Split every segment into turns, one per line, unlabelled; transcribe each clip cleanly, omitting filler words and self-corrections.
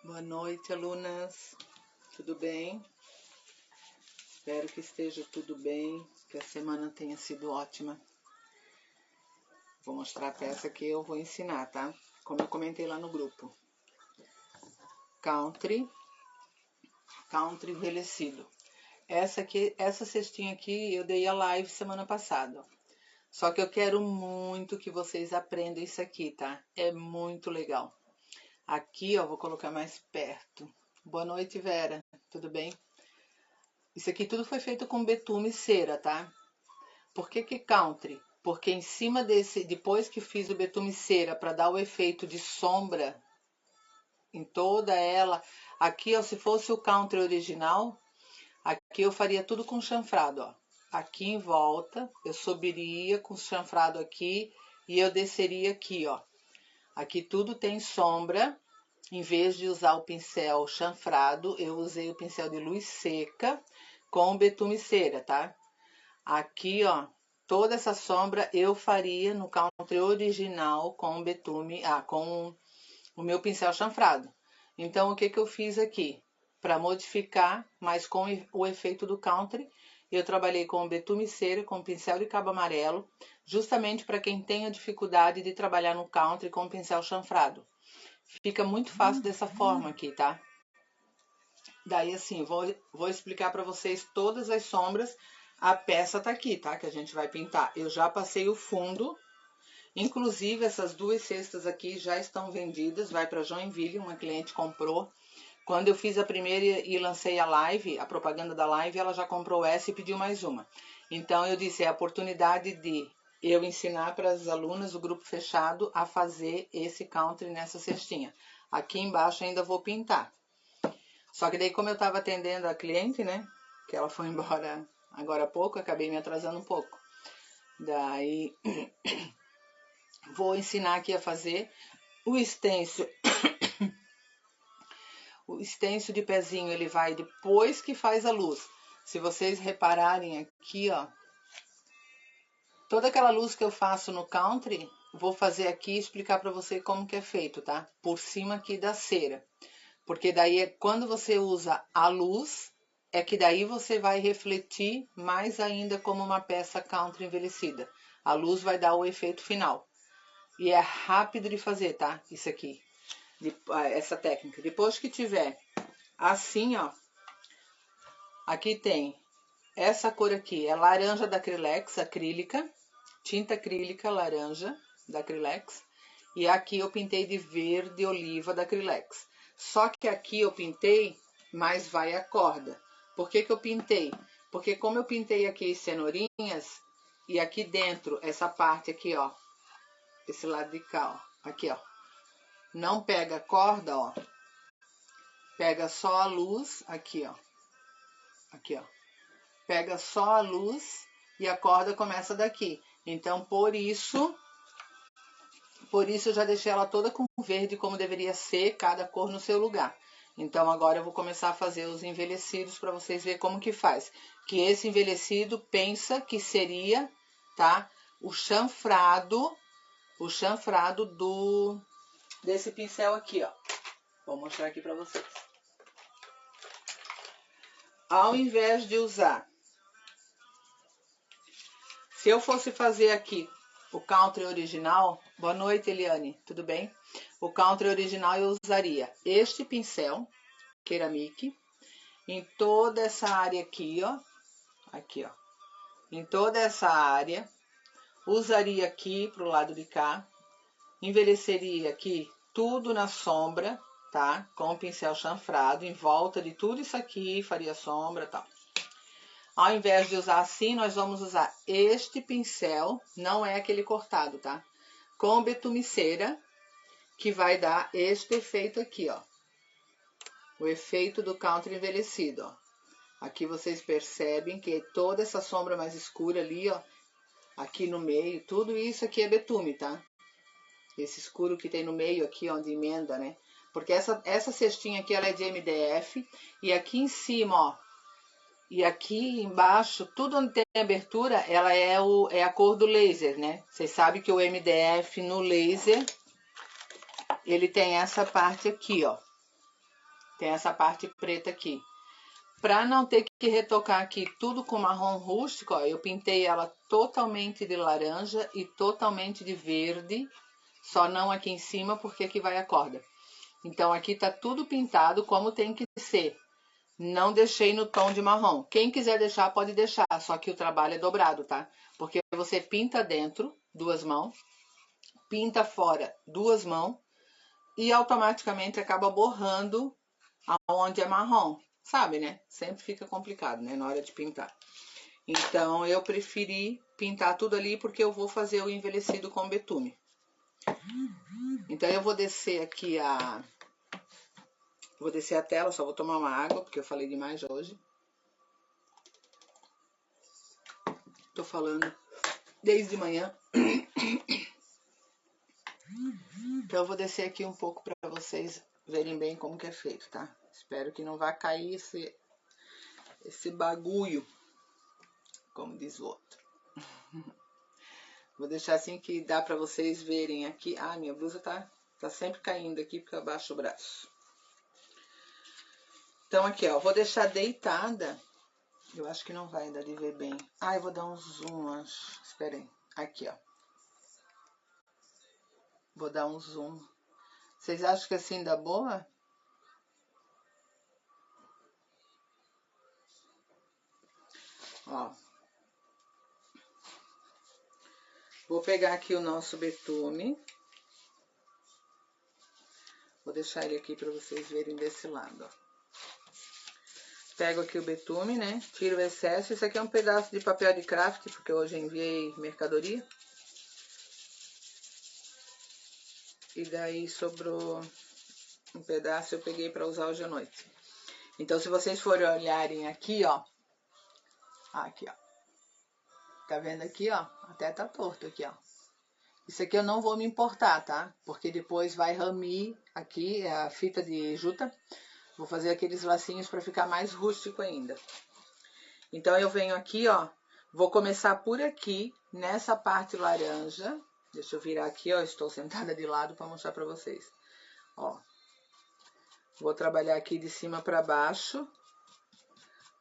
Boa noite, alunas. Tudo bem? Espero que esteja tudo bem, que a semana tenha sido ótima. Vou mostrar a peça que eu vou ensinar, tá? Como eu comentei lá no grupo. Country envelhecido. Essa cestinha aqui eu dei a live semana passada. Só que eu quero muito que vocês aprendam isso aqui, tá? É muito legal. Aqui, ó, vou colocar mais perto. Boa noite, Vera. Tudo bem? Isso aqui tudo foi feito com betume e cera, tá? Por que country? Porque em cima depois que fiz o betume e cera para dar o efeito de sombra em toda ela, aqui, ó, se fosse o country original, aqui eu faria tudo com chanfrado, ó. Aqui em volta, eu subiria com chanfrado aqui e eu desceria aqui, ó. Aqui tudo tem sombra. Em vez de usar o pincel chanfrado, eu usei o pincel de luz seca com betume e cera, tá? Aqui, ó, toda essa sombra eu faria no country original com betume, com o meu pincel chanfrado. Então, o que eu fiz aqui? Para modificar, mas com o efeito do country, eu trabalhei com betume e cera, com pincel de cabo amarelo, justamente para quem tenha dificuldade de trabalhar no country com pincel chanfrado. Fica muito fácil dessa forma aqui, tá? Daí, assim, vou explicar para vocês todas as sombras. A peça tá aqui, tá? Que a gente vai pintar. Eu já passei o fundo. Inclusive, essas duas cestas aqui já estão vendidas. Vai para Joinville, uma cliente comprou. Quando eu fiz a primeira e lancei a live, a propaganda da live, ela já comprou essa e pediu mais uma. Então, eu disse, é a oportunidade de eu ensinar para as alunas do grupo fechado a fazer esse country nessa cestinha. Aqui embaixo ainda vou pintar. Só que daí, como eu estava atendendo a cliente, né? Que ela foi embora agora há pouco, acabei me atrasando um pouco. Daí, vou ensinar aqui a fazer o stencil. O stencil de pezinho, ele vai depois que faz a luz. Se vocês repararem aqui, ó. Toda aquela luz que eu faço no country, vou fazer aqui e explicar para você como que é feito, tá? Por cima aqui da cera. Porque daí, quando você usa a luz, é que daí você vai refletir mais ainda como uma peça country envelhecida. A luz vai dar o efeito final. E é rápido de fazer, tá? Isso aqui. Essa técnica. Depois que tiver assim, ó. Aqui tem essa cor aqui. É laranja da Acrylex, acrílica. Tinta acrílica laranja da Acrylex. E aqui eu pintei de verde oliva da Acrylex. Só que aqui eu pintei, mas vai a corda. Por que eu pintei? Porque como eu pintei aqui as cenourinhas, e aqui dentro, essa parte aqui, ó. Esse lado de cá, ó. Aqui, ó. Não pega a corda, ó. Pega só a luz, aqui, ó. Aqui, ó. Pega só a luz e a corda começa daqui. Então, por isso eu já deixei ela toda com verde, como deveria ser, cada cor no seu lugar. Então, agora eu vou começar a fazer os envelhecidos para vocês verem como que faz. Que esse envelhecido pensa que seria, tá? O chanfrado desse pincel aqui, ó. Vou mostrar aqui para vocês. Ao invés de usar, se eu fosse fazer aqui o country original, boa noite, Eliane, tudo bem? O country original eu usaria este pincel, ceramic, em toda essa área aqui, ó. Aqui, ó. Em toda essa área, usaria aqui pro lado de cá, envelheceria aqui tudo na sombra, tá? Com o pincel chanfrado, em volta de tudo isso aqui, faria sombra e tal. Ao invés de usar assim, nós vamos usar este pincel, não é aquele cortado, tá? Com betume cera, que vai dar este efeito aqui, ó. O efeito do country envelhecido, ó. Aqui vocês percebem que toda essa sombra mais escura ali, ó. Aqui no meio, tudo isso aqui é betume, tá? Esse escuro que tem no meio aqui, onde emenda, né? Porque essa cestinha aqui, ela é de MDF. E aqui em cima, ó. E aqui embaixo, tudo onde tem abertura, ela é a cor do laser, né? Vocês sabem que o MDF no laser, ele tem essa parte aqui, ó. Tem essa parte preta aqui. Para não ter que retocar aqui tudo com marrom rústico, ó, eu pintei ela totalmente de laranja e totalmente de verde, só não aqui em cima porque aqui vai a corda. Então aqui tá tudo pintado como tem que ser. Não deixei no tom de marrom. Quem quiser deixar, pode deixar, só que o trabalho é dobrado, tá? Porque você pinta dentro, 2 mãos, pinta fora, 2 mãos, e automaticamente acaba borrando aonde é marrom. Sabe, né? Sempre fica complicado, né? Na hora de pintar. Então, eu preferi pintar tudo ali porque eu vou fazer o envelhecido com betume. Então, eu vou descer aqui a... Vou descer a tela, só vou tomar uma água, porque eu falei demais hoje. Tô falando desde manhã. Então, eu vou descer aqui um pouco para vocês verem bem como que é feito, tá? Espero que não vá cair esse bagulho, como diz o outro. Vou deixar assim que dá pra vocês verem aqui. Ah, minha blusa tá sempre caindo aqui porque eu abaixo o braço. Então aqui, ó, vou deixar deitada. Eu acho que não vai dar de ver bem. Ah, eu vou dar um zoom, acho. Espera aí. Aqui, ó. Vou dar um zoom. Vocês acham que assim dá boa? Ó. Vou pegar aqui o nosso betume. Vou deixar ele aqui para vocês verem desse lado, ó. Pego aqui o betume, né? Tiro o excesso. Isso aqui é um pedaço de papel de craft, porque hoje enviei mercadoria. E daí sobrou um pedaço, eu peguei para usar hoje à noite. Então, se vocês forem olharem aqui, ó. Aqui, ó. Tá vendo aqui, ó? Até tá torto aqui, ó. Isso aqui eu não vou me importar, tá? Porque depois vai ramir aqui a fita de juta. Vou fazer aqueles lacinhos para ficar mais rústico ainda. Então, eu venho aqui, ó. Vou começar por aqui, nessa parte laranja. Deixa eu virar aqui, ó. Estou sentada de lado para mostrar para vocês. Ó. Vou trabalhar aqui de cima para baixo.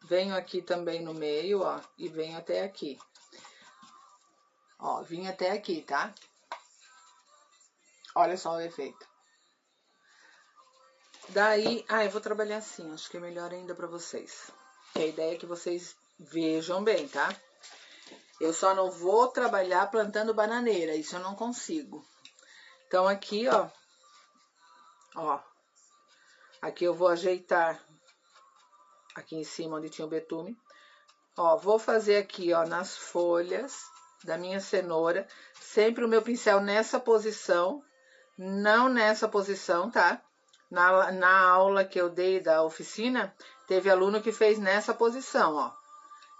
Venho aqui também no meio, ó. E venho até aqui. Ó, vim até aqui, tá? Olha só o efeito. Daí, eu vou trabalhar assim, acho que é melhor ainda pra vocês. Que a ideia é que vocês vejam bem, tá? Eu só não vou trabalhar plantando bananeira, isso eu não consigo. Então aqui, ó. Ó. Aqui eu vou ajeitar aqui em cima onde tinha o betume. Ó, vou fazer aqui, ó, nas folhas da minha cenoura. Sempre o meu pincel nessa posição, não nessa posição, tá? Na aula que eu dei da oficina, teve aluno que fez nessa posição, ó.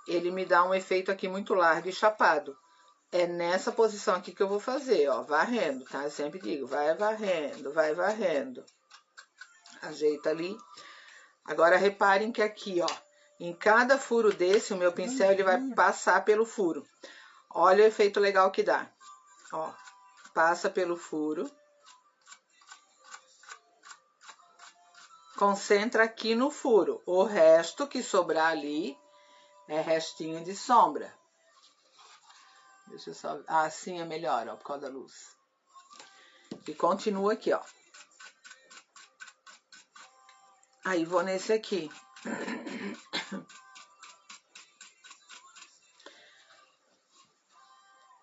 Ele me dá um efeito aqui muito largo e chapado. É nessa posição aqui que eu vou fazer, ó, varrendo, tá? Eu sempre digo, vai varrendo, vai varrendo. Ajeita ali. Agora, reparem que aqui, ó, em cada furo desse, o meu pincel, ele vai passar pelo furo. Olha o efeito legal que dá. Ó, passa pelo furo. Concentra aqui no furo. O resto que sobrar ali é restinho de sombra. Deixa eu só... Ah, assim é melhor, ó, por causa da luz. E continua aqui, ó. Aí vou nesse aqui.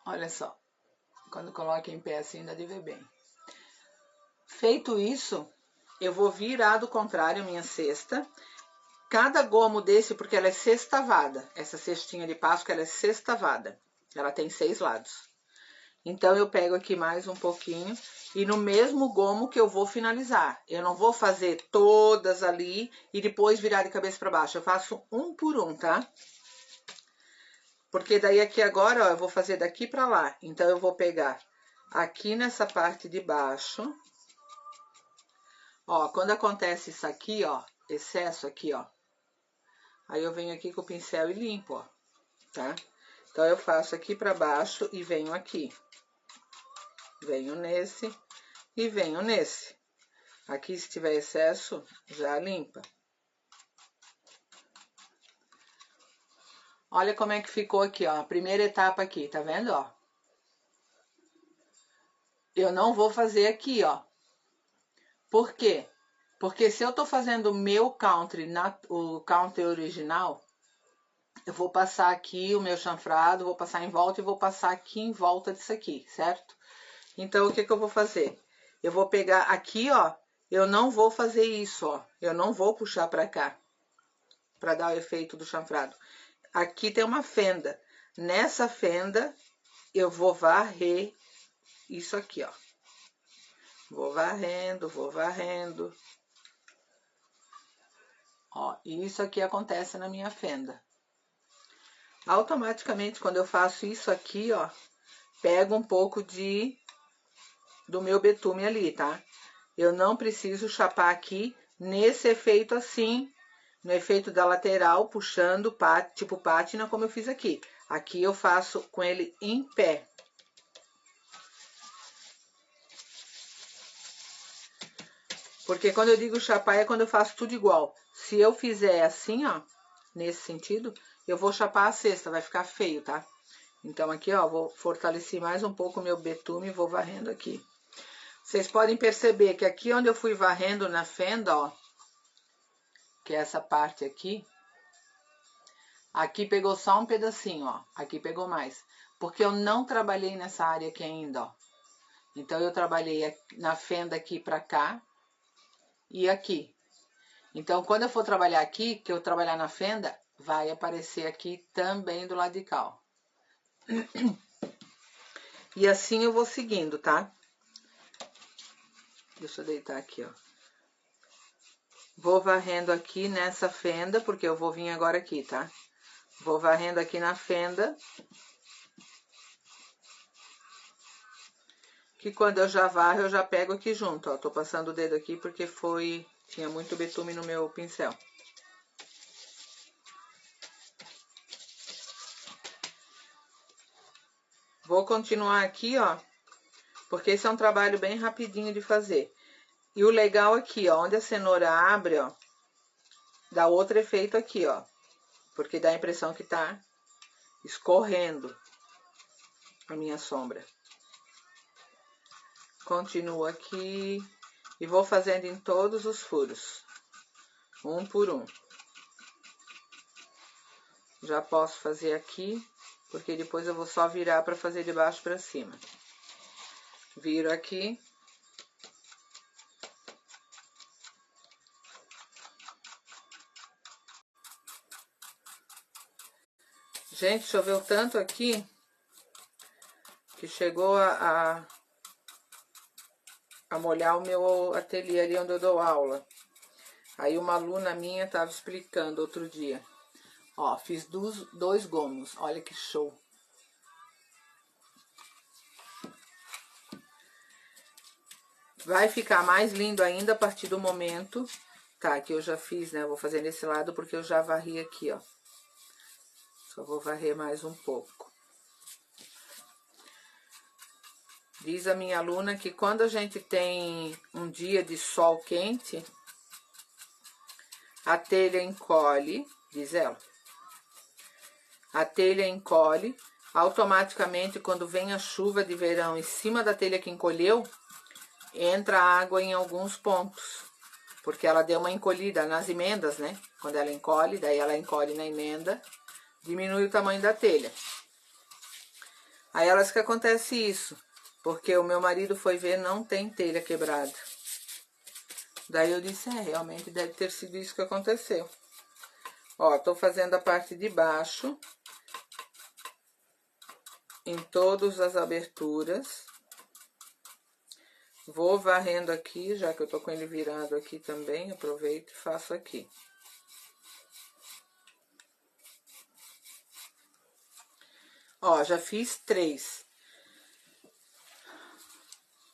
Olha só. Quando coloca em pé assim, dá de ver bem. Feito isso, eu vou virar do contrário a minha cesta. Cada gomo desse, porque ela é sextavada. Essa cestinha de Páscoa, ela é sextavada. Ela tem 6 lados. Então, eu pego aqui mais um pouquinho e no mesmo gomo que eu vou finalizar. Eu não vou fazer todas ali e depois virar de cabeça para baixo. Eu faço um por um, tá? Porque daí aqui agora, ó, eu vou fazer daqui para lá. Então, eu vou pegar aqui nessa parte de baixo. Ó, quando acontece isso aqui, ó, excesso aqui, ó. Aí eu venho aqui com o pincel e limpo, ó, tá? Então, eu faço aqui para baixo e venho aqui. Venho nesse e venho nesse. Aqui, se tiver excesso, já limpa. Olha como é que ficou aqui, ó. A primeira etapa aqui, tá vendo, ó? Eu não vou fazer aqui, ó. Por quê? Porque se eu tô fazendo o meu country, o country original, eu vou passar aqui o meu chanfrado, vou passar em volta e vou passar aqui em volta disso aqui, certo? Então, o que que eu vou fazer? Eu vou pegar aqui, ó, eu não vou fazer isso, ó. Eu não vou puxar pra cá, pra dar o efeito do chanfrado. Aqui tem uma fenda. Nessa fenda, eu vou varrer isso aqui, ó. Vou varrendo, vou varrendo. Ó, e isso aqui acontece na minha fenda. Automaticamente, quando eu faço isso aqui, ó, pego um pouco do meu betume ali, tá? Eu não preciso chapar aqui nesse efeito assim, no efeito da lateral, puxando, tipo pátina, como eu fiz aqui. Aqui eu faço com ele em pé. Porque quando eu digo chapar é quando eu faço tudo igual. Se eu fizer assim, ó, nesse sentido, eu vou chapar a cesta, vai ficar feio, tá? Então aqui, ó, vou fortalecer mais um pouco o meu betume e vou varrendo aqui. Vocês podem perceber que aqui onde eu fui varrendo na fenda, ó, que é essa parte aqui, aqui pegou só um pedacinho, ó, aqui pegou mais. Porque eu não trabalhei nessa área aqui ainda, ó. Então eu trabalhei na fenda aqui pra cá e aqui. Então quando eu for trabalhar aqui, que eu trabalhar na fenda, vai aparecer aqui também do lado de cá, ó. E assim eu vou seguindo, tá? Deixa eu deitar aqui, ó. Vou varrendo aqui nessa fenda, porque eu vou vir agora aqui, tá? Vou varrendo aqui na fenda. Que quando eu já varro, eu já pego aqui junto, ó. Tô passando o dedo aqui porque tinha muito betume no meu pincel. Vou continuar aqui, ó. Porque esse é um trabalho bem rapidinho de fazer. E o legal aqui, ó, onde a cenoura abre, ó, dá outro efeito aqui, ó. Porque dá a impressão que tá escorrendo a minha sombra. Continuo aqui e vou fazendo em todos os furos, um por um. Já posso fazer aqui, porque depois eu vou só virar para fazer de baixo para cima. Viro aqui. Gente, choveu tanto aqui que chegou a molhar o meu ateliê ali onde eu dou aula. Aí uma aluna minha tava explicando outro dia. Ó, fiz dois gomos, olha que show. Vai ficar mais lindo ainda a partir do momento, tá, que eu já fiz, né, eu vou fazer nesse lado porque eu já varri aqui, ó. Só vou varrer mais um pouco. Diz a minha aluna que quando a gente tem um dia de sol quente, a telha encolhe, diz ela. A telha encolhe, automaticamente quando vem a chuva de verão em cima da telha que encolheu, entra água em alguns pontos, porque ela deu uma encolhida nas emendas, né? Quando ela encolhe, daí ela encolhe na emenda, diminui o tamanho da telha. Aí elas que acontece isso, porque o meu marido foi ver, não tem telha quebrada. Daí eu disse, realmente deve ter sido isso que aconteceu. Ó, tô fazendo a parte de baixo, em todas as aberturas. Vou varrendo aqui, já que eu tô com ele virado aqui também, aproveito e faço aqui. Ó, já fiz 3.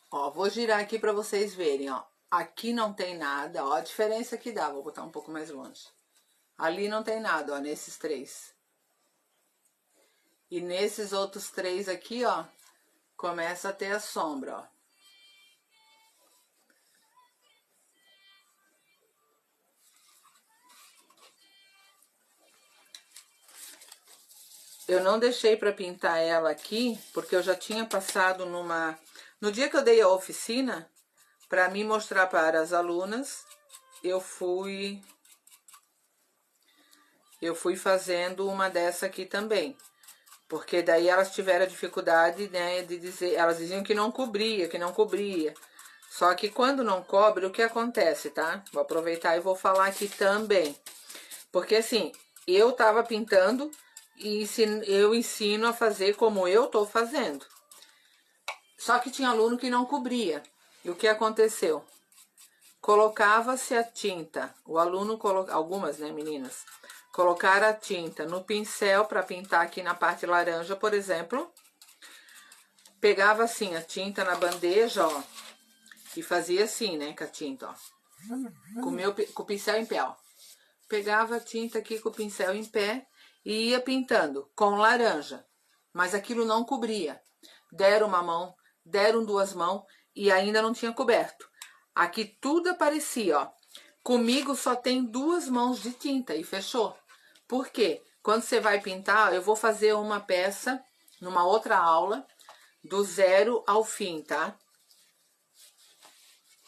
Ó, vou girar aqui pra vocês verem, ó. Aqui não tem nada, ó, a diferença que dá, vou botar um pouco mais longe. Ali não tem nada, ó, nesses 3. E nesses outros 3 aqui, ó, começa a ter a sombra, ó. eu não deixei para pintar ela aqui, porque eu já tinha passado no dia que eu dei a oficina, para me mostrar para as alunas, eu fui fazendo uma dessa aqui também. Porque daí elas tiveram a dificuldade, né, de dizer, elas diziam que não cobria, que não cobria. Só que quando não cobre, o que acontece, tá? Vou aproveitar e vou falar aqui também. Porque assim, eu tava pintando e eu ensino a fazer como eu tô fazendo. Só que tinha aluno que não cobria. E o que aconteceu? Colocava-se a tinta, o aluno, algumas, né, meninas, colocaram a tinta no pincel para pintar aqui na parte laranja, por exemplo. Pegava assim a tinta na bandeja, ó, e fazia assim, né, com a tinta, ó. Com o pincel em pé, ó. Pegava a tinta aqui com o pincel em pé e ia pintando com laranja. Mas aquilo não cobria. Deram uma mão, deram duas mãos e ainda não tinha coberto. Aqui tudo aparecia, ó. Comigo só tem duas mãos de tinta e fechou. Por quê? Quando você vai pintar, eu vou fazer uma peça numa outra aula, do zero ao fim, tá?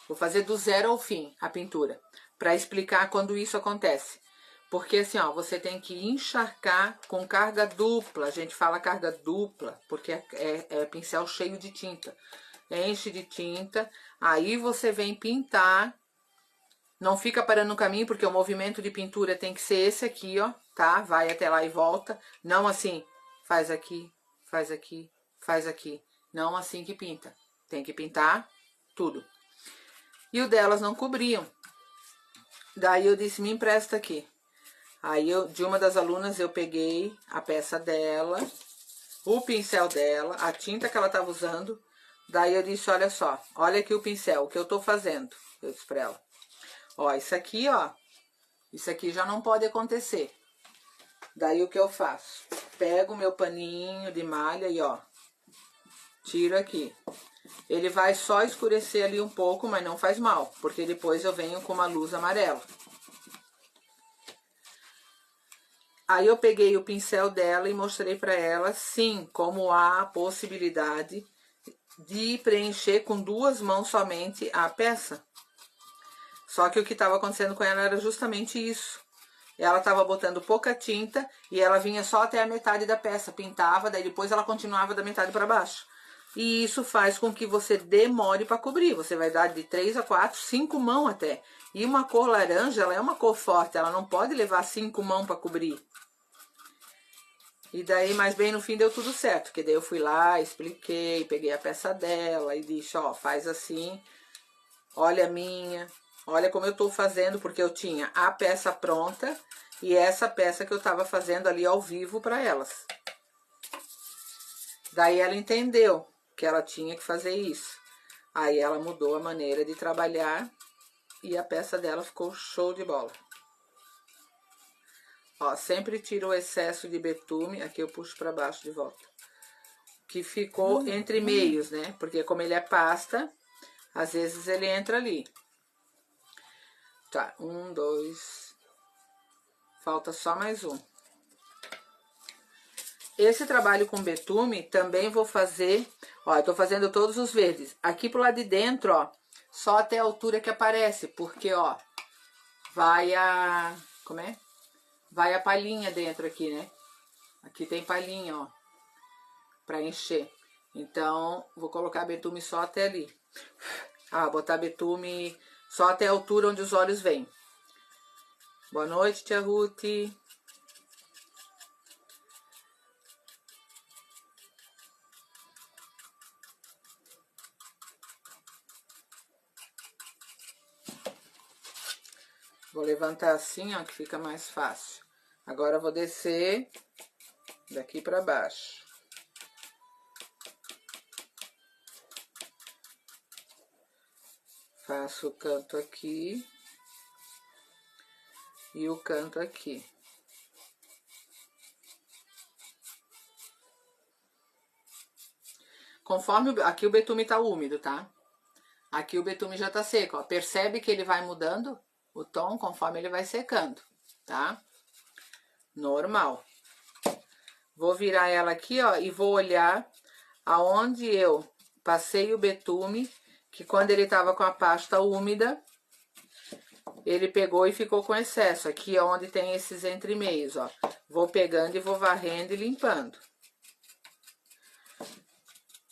Vou fazer do zero ao fim a pintura, para explicar quando isso acontece. Porque assim, ó, você tem que encharcar com carga dupla. A gente fala carga dupla, porque é pincel cheio de tinta. Enche de tinta, aí você vem pintar. Não fica parando no caminho, porque o movimento de pintura tem que ser esse aqui, ó, tá? Vai até lá e volta. Não assim, faz aqui, faz aqui, faz aqui. Não assim que pinta. Tem que pintar tudo. E o delas não cobriam. Daí eu disse, me empresta aqui. Aí de uma das alunas eu peguei a peça dela, o pincel dela, a tinta que ela estava usando. Daí eu disse, olha só, olha aqui o pincel, o que eu tô fazendo. Eu disse pra ela, ó, isso aqui, ó, isso aqui já não pode acontecer. Daí o que eu faço? Pego o meu paninho de malha e, ó, tiro aqui. Ele vai só escurecer ali um pouco, mas não faz mal, porque depois eu venho com uma luz amarela. Aí eu peguei o pincel dela e mostrei para ela, sim, como há a possibilidade de preencher com duas mãos somente a peça. Só que o que estava acontecendo com ela era justamente isso. Ela estava botando pouca tinta e ela vinha só até a metade da peça, pintava, daí depois ela continuava da metade para baixo. E isso faz com que você demore para cobrir. Você vai dar de 3 a 4, 5 mãos até. E uma cor laranja, ela é uma cor forte, ela não pode levar 5 mãos para cobrir. E daí, mas bem no fim deu tudo certo, porque daí eu fui lá, expliquei, peguei a peça dela e disse, ó, faz assim, olha a minha, olha como eu tô fazendo, porque eu tinha a peça pronta e essa peça que eu tava fazendo ali ao vivo para elas. Daí ela entendeu que ela tinha que fazer isso. Aí ela mudou a maneira de trabalhar e a peça dela ficou show de bola. Ó, sempre tiro o excesso de betume, aqui eu puxo para baixo de volta. Que ficou entre meios, né? Porque como ele é pasta, às vezes ele entra ali. Tá, 1, 2. Falta só mais um. Esse trabalho com betume também vou fazer, ó, eu tô fazendo todos os verdes. Aqui pro lado de dentro, ó, só até a altura que aparece, porque, ó, vai a... como é? Vai a palhinha dentro aqui, né? Aqui tem palhinha, ó, pra encher. Então, vou colocar betume só até ali. Ah, botar betume só até a altura onde os olhos vêm. Boa noite, tia Ruth. Vou levantar assim, ó, que fica mais fácil. Agora eu vou descer daqui pra baixo. Faço o canto aqui e o canto aqui. Conforme aqui o betume tá úmido, tá? Aqui o betume já tá seco, ó. Percebe que ele vai mudando o tom conforme ele vai secando, tá? Normal. Vou virar ela aqui, ó, e vou olhar aonde eu passei o betume, que quando ele tava com a pasta úmida, ele pegou e ficou com excesso. Aqui é onde tem esses entremeios, ó. Vou pegando e vou varrendo e limpando.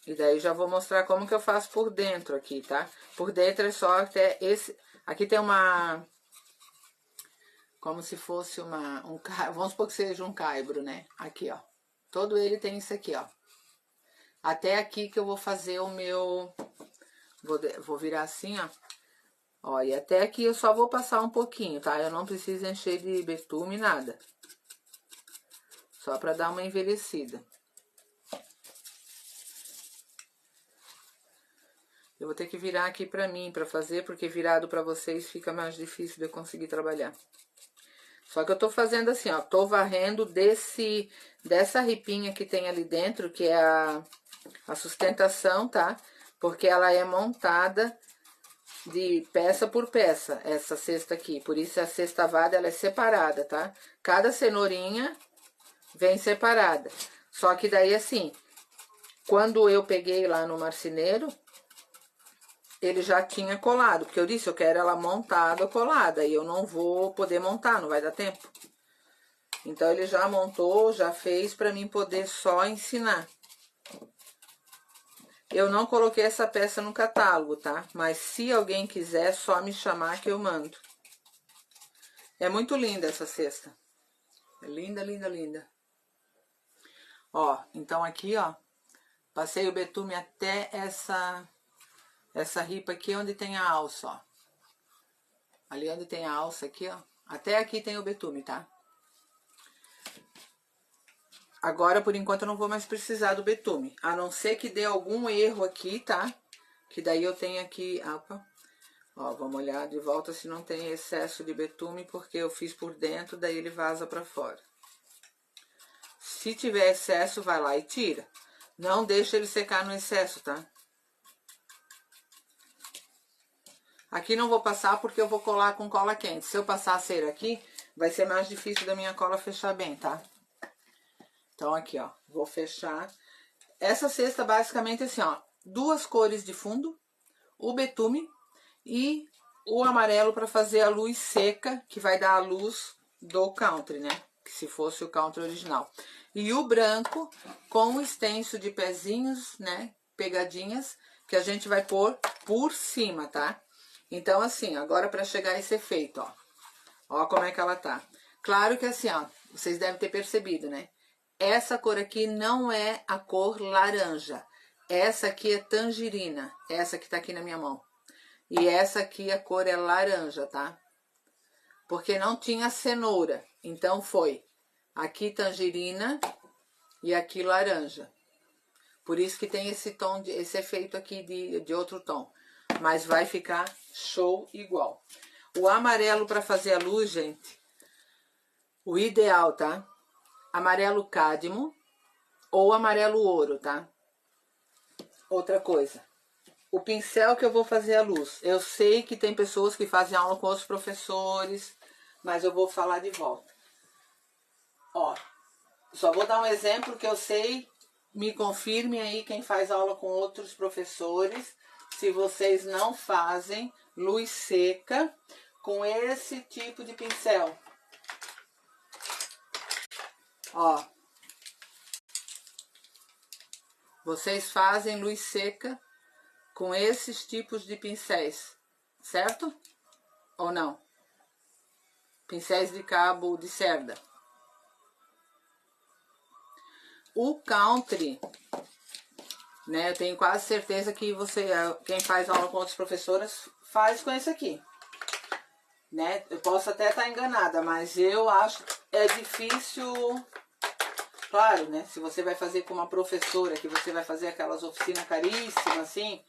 E daí já vou mostrar como que eu faço por dentro aqui, tá? Por dentro é só até esse... Aqui tem uma... Como se fosse vamos supor que seja um caibro, né? Aqui, ó. Todo ele tem isso aqui, ó. Até aqui que eu vou fazer o meu... Vou virar assim, ó. Ó, e até aqui eu só vou passar um pouquinho, tá? Eu não preciso encher de betume, nada. Só pra dar uma envelhecida. Eu vou ter que virar aqui pra mim, pra fazer, porque virado pra vocês fica mais difícil de eu conseguir trabalhar. Só que eu tô fazendo assim, ó, tô varrendo dessa ripinha que tem ali dentro, que é a sustentação, tá? Porque ela é montada de peça por peça, essa cesta aqui. Por isso a cesta vada, ela é separada, tá? Cada cenourinha vem separada. Só que daí, assim, quando eu peguei lá no marceneiro, ele já tinha colado, porque eu disse, eu quero ela montada ou colada, e eu não vou poder montar, não vai dar tempo. Então, ele já montou, já fez pra mim poder só ensinar. Eu não coloquei essa peça no catálogo, tá? Mas se alguém quiser, só me chamar que eu mando. É muito linda essa cesta. É linda, linda, linda. Ó, então aqui, ó, passei o betume até essa ripa aqui onde tem a alça, ó. Ali onde tem a alça aqui, ó. Até aqui tem o betume, tá? Agora, por enquanto, eu não vou mais precisar do betume. A não ser que dê algum erro aqui, tá? Que daí eu tenho aqui... Opa. Ó, vamos olhar de volta se não tem excesso de betume, porque eu fiz por dentro, daí ele vaza pra fora. Se tiver excesso, vai lá e tira. Não deixa ele secar no excesso, tá? Aqui não vou passar porque eu vou colar com cola quente. Se eu passar a cera aqui, vai ser mais difícil da minha cola fechar bem, tá? Então, aqui, ó, vou fechar. Essa cesta, basicamente, assim, ó, 2 cores de fundo, o betume e o amarelo para fazer a luz seca, que vai dar a luz do country, né? Que se fosse o country original. E o branco com o extenso de pezinhos, né? Pegadinhas, que a gente vai pôr por cima, tá? Então, assim, agora para chegar a esse efeito, ó. Ó como é que ela tá. Claro que assim, ó, vocês devem ter percebido, né? Essa cor aqui não é a cor laranja. Essa aqui é tangerina. Essa que tá aqui na minha mão. E essa aqui a cor é laranja, tá? Porque não tinha cenoura. Então foi aqui tangerina e aqui laranja. Por isso que tem esse tom, esse efeito aqui de outro tom. Mas vai ficar show igual. O amarelo para fazer a luz, gente, o ideal, tá? Amarelo cádmio ou amarelo ouro, tá? Outra coisa, o pincel que eu vou fazer a luz. Eu sei que tem pessoas que fazem aula com outros professores, mas eu vou falar de volta. Ó, só vou dar um exemplo que eu sei, me confirme aí quem faz aula com outros professores, se vocês não fazem luz seca com esse tipo de pincel. Ó, vocês fazem luz seca com esses tipos de pincéis, certo? Ou não? Pincéis de cabo de cerda. O country, né? Eu tenho quase certeza que quem faz aula com outros professores, faz com esse aqui. Né? Eu posso até estar enganada, mas eu acho é difícil... Claro, né? Se você vai fazer com uma professora, que você vai fazer aquelas oficinas caríssimas, assim,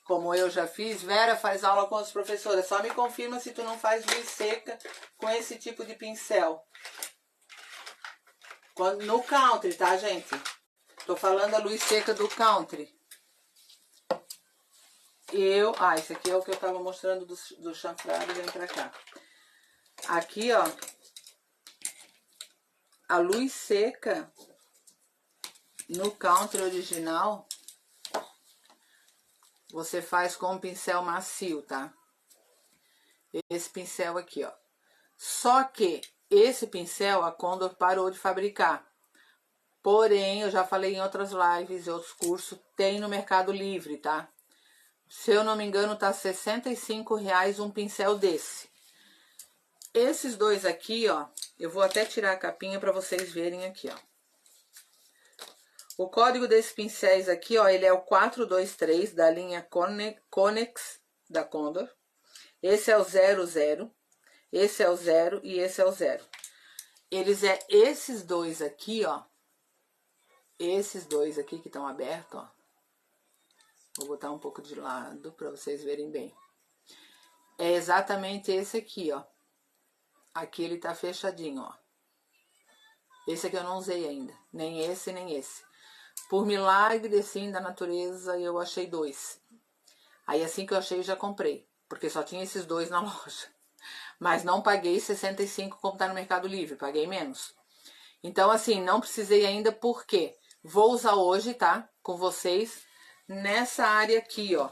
como eu já fiz. Vera faz aula com as professoras. Só me confirma se tu não faz luz seca com esse tipo de pincel. No country, tá, gente? Tô falando a luz seca do country. Esse aqui é o que eu tava mostrando do chanfrado, vem pra cá. Aqui, ó, a luz seca no counter original, você faz com um pincel macio, tá? Esse pincel aqui, ó. Só que esse pincel a Condor parou de fabricar. Porém, eu já falei em outras lives e outros cursos, tem no Mercado Livre, tá? Se eu não me engano, tá R$65 um pincel desse. Esses dois aqui, ó, eu vou até tirar a capinha para vocês verem aqui, ó. O código desses pincéis aqui, ó, ele é o 423 da linha Conex da Condor. Esse é o 00, esse é o 0 e esse é o 0. Eles é esses dois aqui, ó. Esses dois aqui que estão abertos, ó. Vou botar um pouco de lado para vocês verem bem. É exatamente esse aqui, ó. Aqui ele tá fechadinho, ó. Esse aqui eu não usei ainda. Nem esse, nem esse. Por milagre, assim, da natureza, eu achei dois. Aí assim que eu achei, eu já comprei. Porque só tinha esses dois na loja. Mas não paguei 65 como tá no Mercado Livre. Paguei menos. Então, assim, não precisei ainda, por quê? Vou usar hoje, tá? Com vocês, nessa área aqui, ó.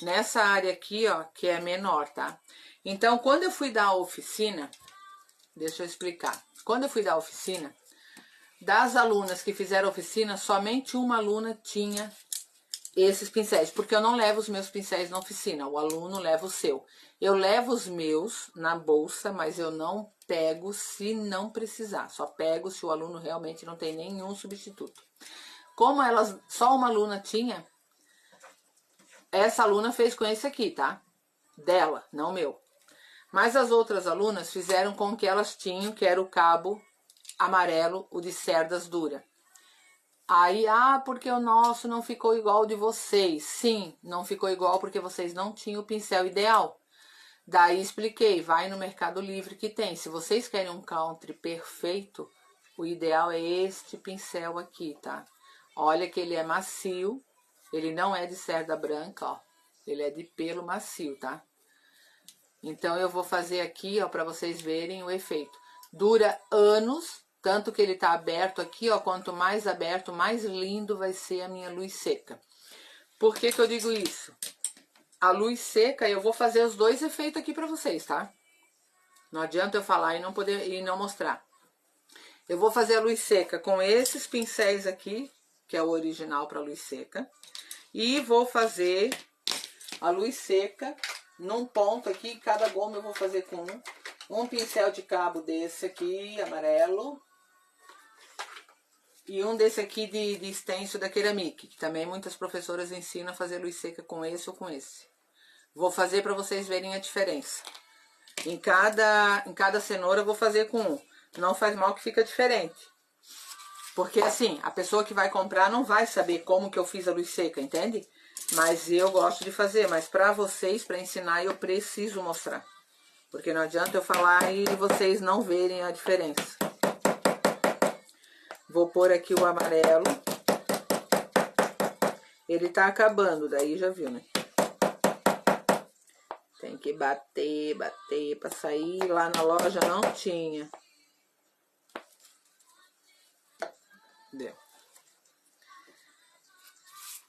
Nessa área aqui, ó, que é menor, tá? Então, quando eu fui dar a oficina, deixa eu explicar. Quando eu fui dar a oficina, das alunas que fizeram a oficina, somente uma aluna tinha esses pincéis, porque eu não levo os meus pincéis na oficina, o aluno leva o seu. Eu levo os meus na bolsa, mas eu não pego se não precisar, só pego se o aluno realmente não tem nenhum substituto. Como elas, só uma aluna tinha, essa aluna fez com esse aqui, tá? Dela, não meu. Mas as outras alunas fizeram com o que elas tinham, que era o cabo amarelo, o de cerdas dura. Aí, porque o nosso não ficou igual ao de vocês. Sim, não ficou igual porque vocês não tinham o pincel ideal. Daí expliquei, vai no Mercado Livre que tem. Se vocês querem um country perfeito, o ideal é este pincel aqui, tá? Olha que ele é macio, ele não é de cerda branca, ó. Ele é de pelo macio, tá? Então eu vou fazer aqui, ó, para vocês verem o efeito. Dura anos, tanto que ele tá aberto aqui, ó, quanto mais aberto, mais lindo vai ser a minha luz seca. Por que que eu digo isso? A luz seca, eu vou fazer os dois efeitos aqui para vocês, tá? Não adianta eu falar e não mostrar. Eu vou fazer a luz seca com esses pincéis aqui, que é o original para luz seca, e vou fazer a luz seca num ponto aqui, cada goma eu vou fazer com um pincel de cabo desse aqui, amarelo, e um desse aqui de stencil da Ceramic, que também muitas professoras ensinam a fazer luz seca com esse ou com esse. Vou fazer para vocês verem a diferença. Em cada cenoura eu vou fazer com um. Não faz mal que fica diferente. Porque assim, a pessoa que vai comprar não vai saber como que eu fiz a luz seca, entende? Mas eu gosto de fazer, mas para vocês, para ensinar, eu preciso mostrar. Porque não adianta eu falar e vocês não verem a diferença. Vou pôr aqui o amarelo. Ele tá acabando, daí já viu, né? Tem que bater, bater pra sair. Lá na loja não tinha. Deu.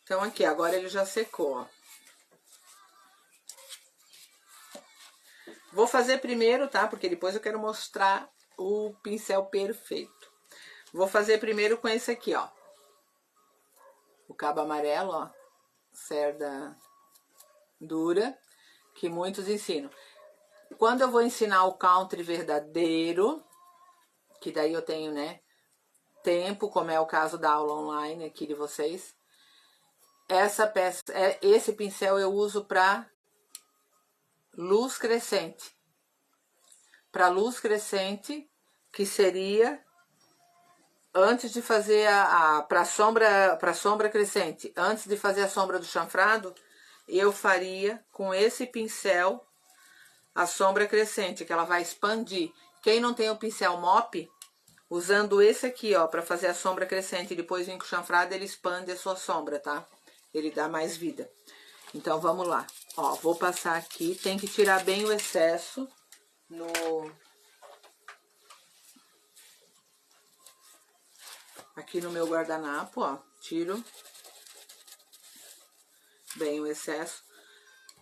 Então aqui, agora ele já secou, ó. Vou fazer primeiro, tá? Porque depois eu quero mostrar o pincel perfeito. Vou fazer primeiro com esse aqui, ó. O cabo amarelo, ó. Cerda dura, que muitos ensinam. Quando eu vou ensinar o country verdadeiro, que daí eu tenho, né, tempo, como é o caso da aula online aqui de vocês, esse pincel eu uso para luz crescente. Para luz crescente, que seria antes de fazer para sombra crescente, antes de fazer a sombra do chanfrado, eu faria com esse pincel a sombra crescente, que ela vai expandir. Quem não tem o pincel mop, usando esse aqui, ó, para fazer a sombra crescente e depois vir com o chanfrado, ele expande a sua sombra, tá? Ele dá mais vida. Então, vamos lá. Ó, vou passar aqui, tem que tirar bem o excesso aqui no meu guardanapo, ó. Tiro bem o excesso.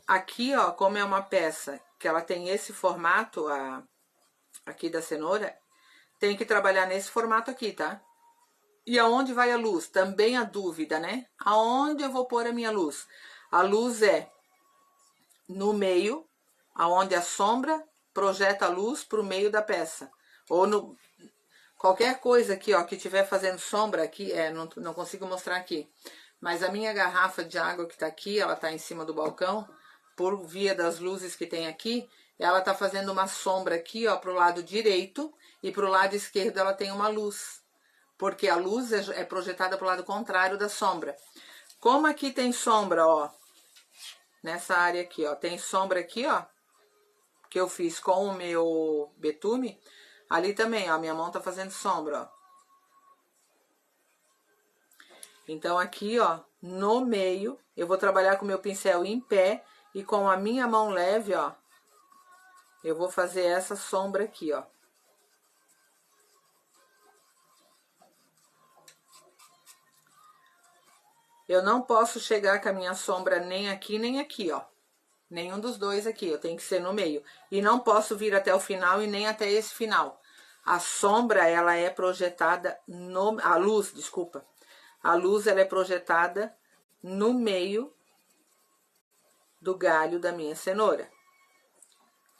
Aqui, ó, como é uma peça que ela tem esse formato, aqui da cenoura, tem que trabalhar nesse formato aqui, tá? E aonde vai a luz? Também a dúvida, né? Aonde eu vou pôr a minha luz? A luz é no meio, aonde a sombra projeta a luz para o meio da peça. Ou no... Qualquer coisa aqui, ó, que estiver fazendo sombra aqui, não consigo mostrar aqui. Mas a minha garrafa de água que tá aqui, ela tá em cima do balcão, por via das luzes que tem aqui, ela tá fazendo uma sombra aqui, ó, pro lado direito, e pro lado esquerdo ela tem uma luz. Porque a luz é projetada pro lado contrário da sombra. Como aqui tem sombra, ó, nessa área aqui, ó, tem sombra aqui, ó, que eu fiz com o meu betume, ali também, ó, minha mão tá fazendo sombra, ó. Então aqui, ó, no meio, eu vou trabalhar com o meu pincel em pé e com a minha mão leve, ó, eu vou fazer essa sombra aqui, ó. Eu não posso chegar com a minha sombra nem aqui, ó. Nenhum dos dois aqui, eu tenho que ser no meio. E não posso vir até o final e nem até esse final. A sombra, ela é projetada a luz, desculpa. A luz, ela é projetada no meio do galho da minha cenoura.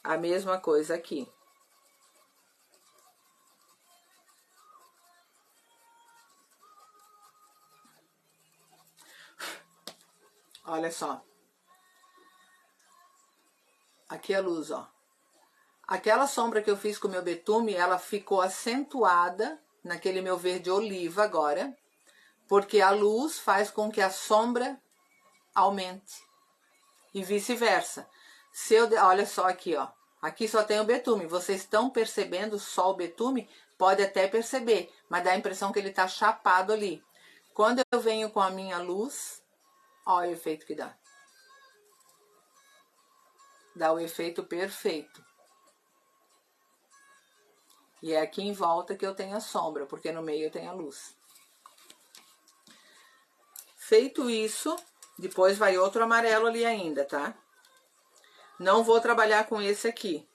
A mesma coisa aqui. Olha só. Aqui a luz, ó. Aquela sombra que eu fiz com o meu betume, ela ficou acentuada naquele meu verde oliva agora, porque a luz faz com que a sombra aumente. E vice-versa. Olha só aqui, ó. Aqui só tem o betume. Vocês estão percebendo só o betume? Pode até perceber, mas dá a impressão que ele tá chapado ali. Quando eu venho com a minha luz, olha o efeito que dá. Dá o efeito perfeito. E é aqui em volta que eu tenho a sombra, porque no meio eu tenho a luz. Feito isso, depois vai outro amarelo ali ainda, tá? Não vou trabalhar com esse aqui.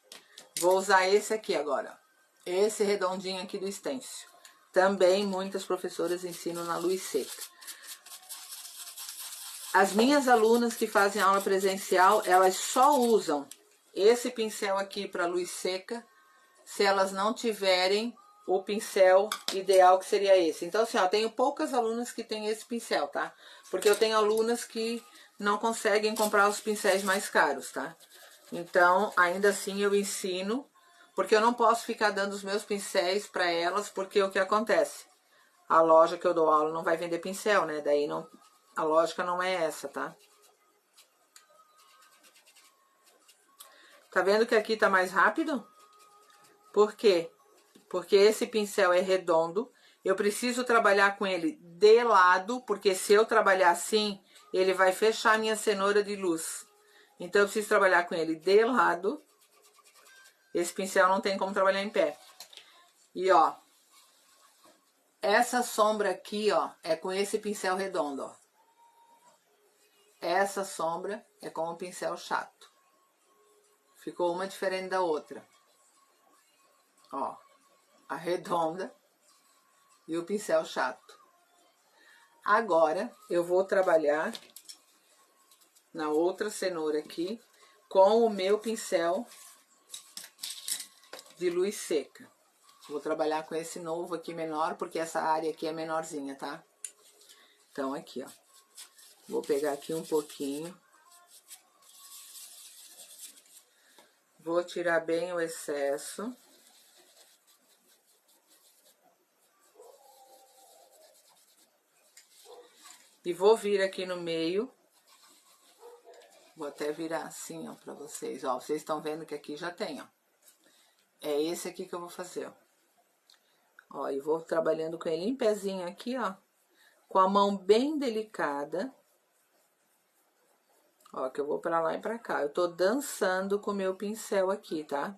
Vou usar esse aqui agora. Esse redondinho aqui do stencil. Também muitas professoras ensinam na luz seca. As minhas alunas que fazem aula presencial, elas só usam esse pincel aqui para luz seca, se elas não tiverem o pincel ideal, que seria esse. Então, assim, ó, tenho poucas alunas que têm esse pincel, tá? Porque eu tenho alunas que não conseguem comprar os pincéis mais caros, tá? Então, ainda assim eu ensino, porque eu não posso ficar dando os meus pincéis para elas, porque o que acontece? A loja que eu dou aula não vai vender pincel, né? Daí não, a lógica não é essa, tá? Tá vendo que aqui tá mais rápido? Por quê? Porque esse pincel é redondo, eu preciso trabalhar com ele de lado, porque se eu trabalhar assim, ele vai fechar a minha cenoura de luz. Então, eu preciso trabalhar com ele de lado. Esse pincel não tem como trabalhar em pé. E, ó, essa sombra aqui, ó, é com esse pincel redondo, ó. Essa sombra é com o pincel chato. Ficou uma diferente da outra. Ó, a redonda e o pincel chato. Agora, eu vou trabalhar na outra cenoura aqui com o meu pincel de luz seca. Vou trabalhar com esse novo aqui menor, porque essa área aqui é menorzinha, tá? Então, aqui, ó. Vou pegar aqui um pouquinho. Vou tirar bem o excesso. E vou vir aqui no meio. Vou até virar assim, ó, pra vocês. Ó, vocês estão vendo que aqui já tem, ó. É esse aqui que eu vou fazer, ó. Ó, e vou trabalhando com ele em pezinho aqui, ó. Com a mão bem delicada. Ó, que eu vou pra lá e pra cá. Eu tô dançando com o meu pincel aqui, tá?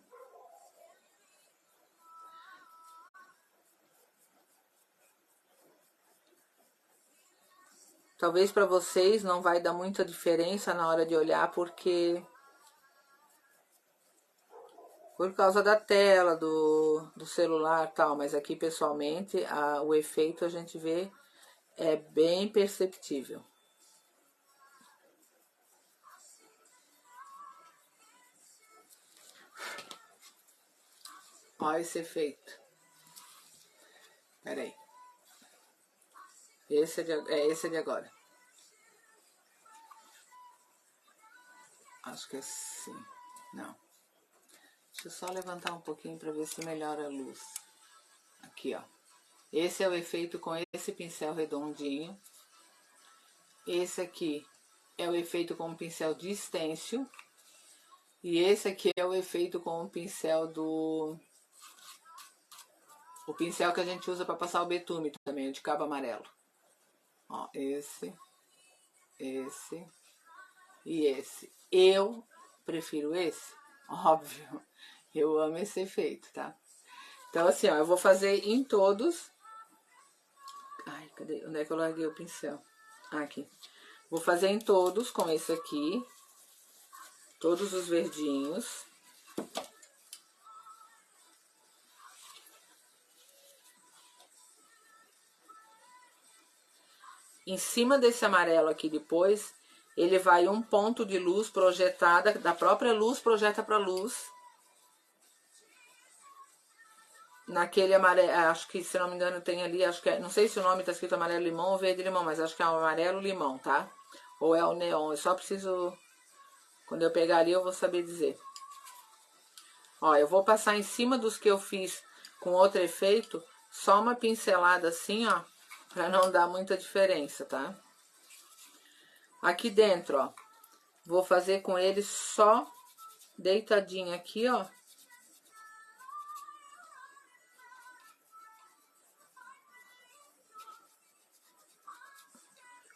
Talvez para vocês não vai dar muita diferença na hora de olhar, porque por causa da tela, do celular e tal, mas aqui pessoalmente o efeito a gente vê é bem perceptível. Olha esse efeito. Pera aí. Esse é de agora. Acho que é assim. Não. Deixa eu só levantar um pouquinho para ver se melhora a luz. Aqui, ó. Esse é o efeito com esse pincel redondinho. Esse aqui é o efeito com o pincel de stencil. E esse aqui é o efeito com o pincel o pincel que a gente usa para passar o betume também, de cabo amarelo. Ó, esse e esse. Eu prefiro esse, óbvio. Eu amo esse efeito, tá? Então assim, ó, eu vou fazer em todos. Ai, cadê? Onde é que eu larguei o pincel? Aqui. Vou fazer em todos com esse aqui. Todos os verdinhos. Em cima desse amarelo aqui depois, ele vai um ponto de luz projetada, da própria luz projeta para luz. Naquele amarelo, acho que se não me engano tem ali, acho que não sei se o nome tá escrito amarelo limão ou verde limão, mas acho que é o amarelo limão, tá? Ou é o neon, eu só preciso, quando eu pegar ali eu vou saber dizer. Ó, eu vou passar em cima dos que eu fiz com outro efeito, só uma pincelada assim, ó, pra não dar muita diferença, tá? Aqui dentro, ó, vou fazer com ele só deitadinho aqui, ó.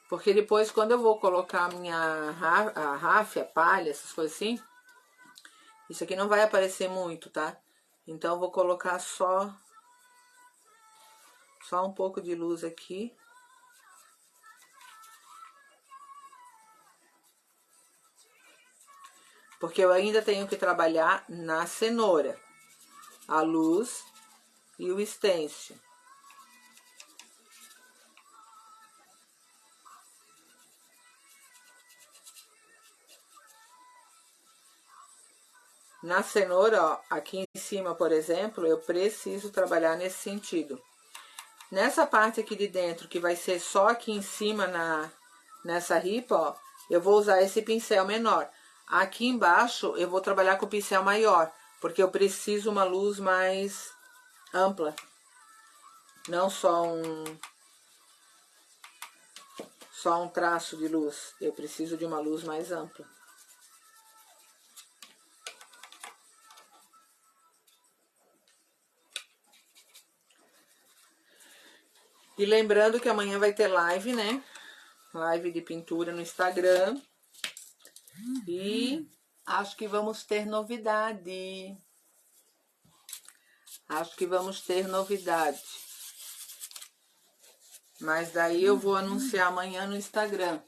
Porque depois, quando eu vou colocar a ráfia, palha, essas coisas assim, isso aqui não vai aparecer muito, tá? Então, eu vou colocar só um pouco de luz aqui. Porque eu ainda tenho que trabalhar na cenoura, a luz e o stencil. Na cenoura, ó, aqui em cima, por exemplo, eu preciso trabalhar nesse sentido. Nessa parte aqui de dentro, que vai ser só aqui em cima nessa ripa, ó, eu vou usar esse pincel menor. Aqui embaixo eu vou trabalhar com o pincel maior, porque eu preciso uma luz mais ampla. Não só um traço de luz, eu preciso de uma luz mais ampla. E lembrando que amanhã vai ter live, né? Live de pintura no Instagram. E acho que vamos ter novidade. Acho que vamos ter novidade. Mas daí eu vou anunciar amanhã no Instagram.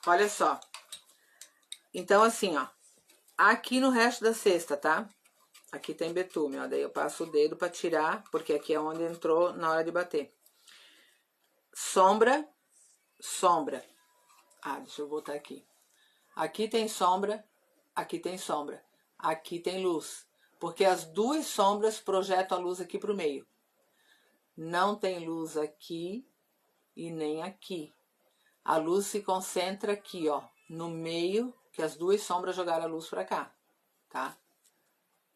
Olha só. Então, assim, ó. Aqui no resto da cesta, tá? Aqui tem betume, ó. Daí eu passo o dedo pra tirar, porque aqui é onde entrou na hora de bater. Sombra, sombra. Ah, deixa eu botar aqui. Aqui tem sombra, aqui tem sombra. Aqui tem luz. Porque as duas sombras projetam a luz aqui pro meio. Não tem luz aqui e nem aqui. A luz se concentra aqui, ó, no meio, que as duas sombras jogaram a luz pra cá, tá?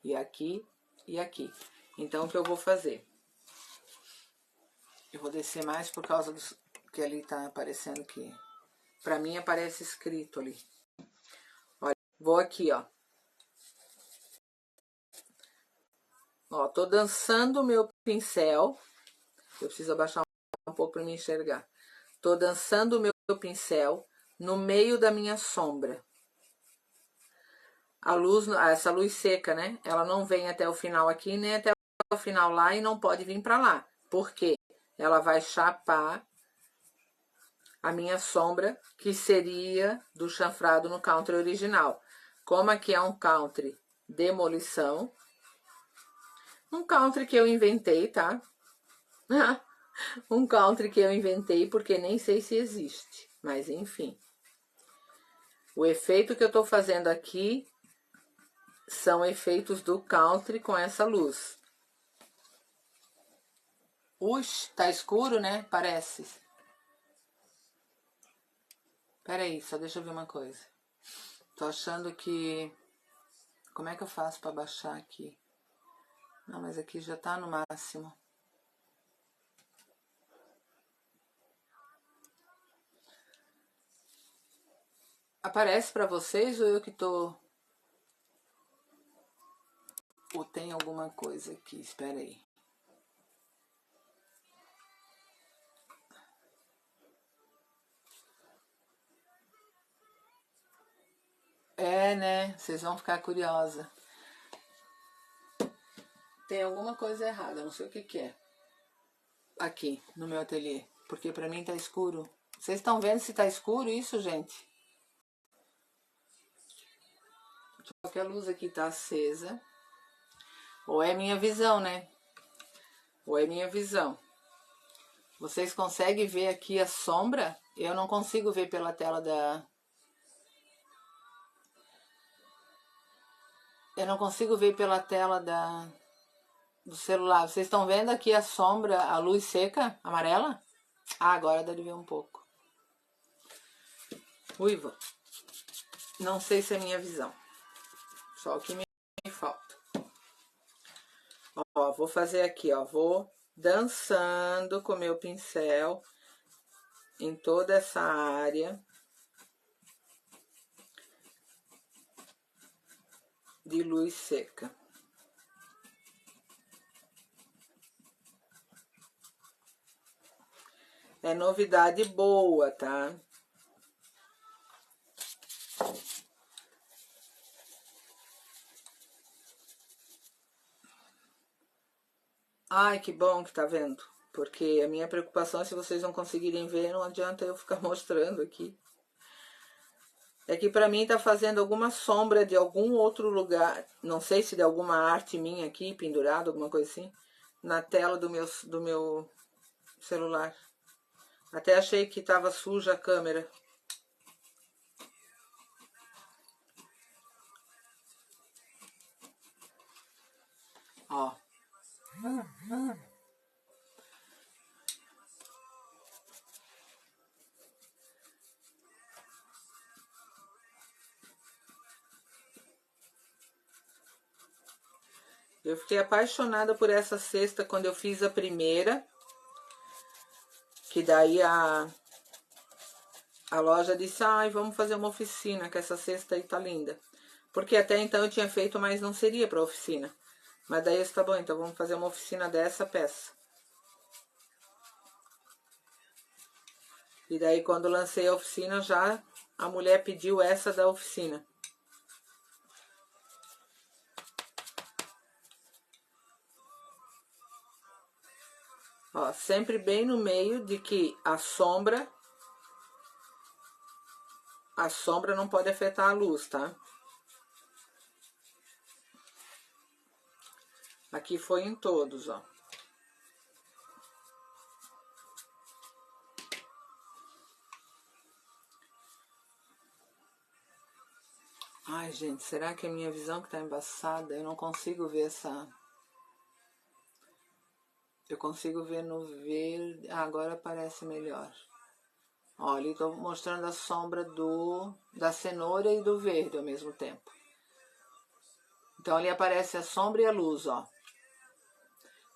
E aqui e aqui. Então, o que eu vou fazer? Eu vou descer mais por causa do que ali tá aparecendo que... Pra mim aparece escrito ali. Olha, vou aqui, ó. Ó, tô dançando o meu pincel. Eu preciso abaixar um pouco para me enxergar. Tô dançando o meu pincel no meio da minha sombra. A luz, essa luz seca, né? Ela não vem até o final aqui, nem até o final lá e não pode vir para lá. Por quê? ela vai chapar a minha sombra, que seria do chanfrado no country original. Como aqui é um country demolição, um country que eu inventei, tá? Um country que eu inventei porque nem sei se existe, mas enfim. O efeito que eu tô fazendo aqui são efeitos do country com essa luz. Ux, tá escuro, né? Parece. Pera aí, só deixa eu ver uma coisa. Tô achando que... Como é que eu faço pra baixar aqui? Não, mas aqui já tá no máximo. Aparece pra vocês ou eu que tô... Ou tem alguma coisa aqui? Espera aí. É, né? Vocês vão ficar curiosa. Tem alguma coisa errada, não sei o que que é. Aqui, no meu ateliê. Porque pra mim tá escuro. Vocês estão vendo se tá escuro isso, gente? Qualquer luz aqui tá acesa. Ou é minha visão, né? Ou é minha visão. Vocês conseguem ver aqui a sombra? Eu não consigo ver pela tela da... Eu não consigo ver pela tela do celular. Vocês estão vendo aqui a sombra, a luz seca, amarela? Ah, agora dá de ver um pouco. Uiva. Não sei se é minha visão. Só o que me falta. Ó, vou fazer aqui, ó. Vou dançando com meu pincel em toda essa área de luz seca. É novidade boa, tá? Ai, que bom que tá vendo. Porque a minha preocupação é se vocês não conseguirem ver, não adianta eu ficar mostrando aqui. É que pra mim tá fazendo alguma sombra de algum outro lugar, não sei se de alguma arte minha aqui, pendurada, alguma coisa assim, na tela do meu celular. Até achei que tava suja a câmera. Ó. Eu fiquei apaixonada por essa cesta quando eu fiz a primeira. Que daí a loja disse, ai, vamos fazer uma oficina, que essa cesta aí tá linda. Porque até então eu tinha feito, mas não seria pra oficina. Mas daí eu disse, tá bom, então vamos fazer uma oficina dessa peça. E daí quando lancei a oficina, já a mulher pediu essa da oficina. Ó, sempre bem no meio de que a sombra não pode afetar a luz, tá? Aqui foi em todos, ó. Ai, gente, será que é minha visão que tá embaçada? Eu não consigo ver essa... Eu consigo ver no verde... Ah, agora parece melhor. Ó, ali tô mostrando a sombra da cenoura e do verde ao mesmo tempo. Então ali aparece a sombra e a luz, ó.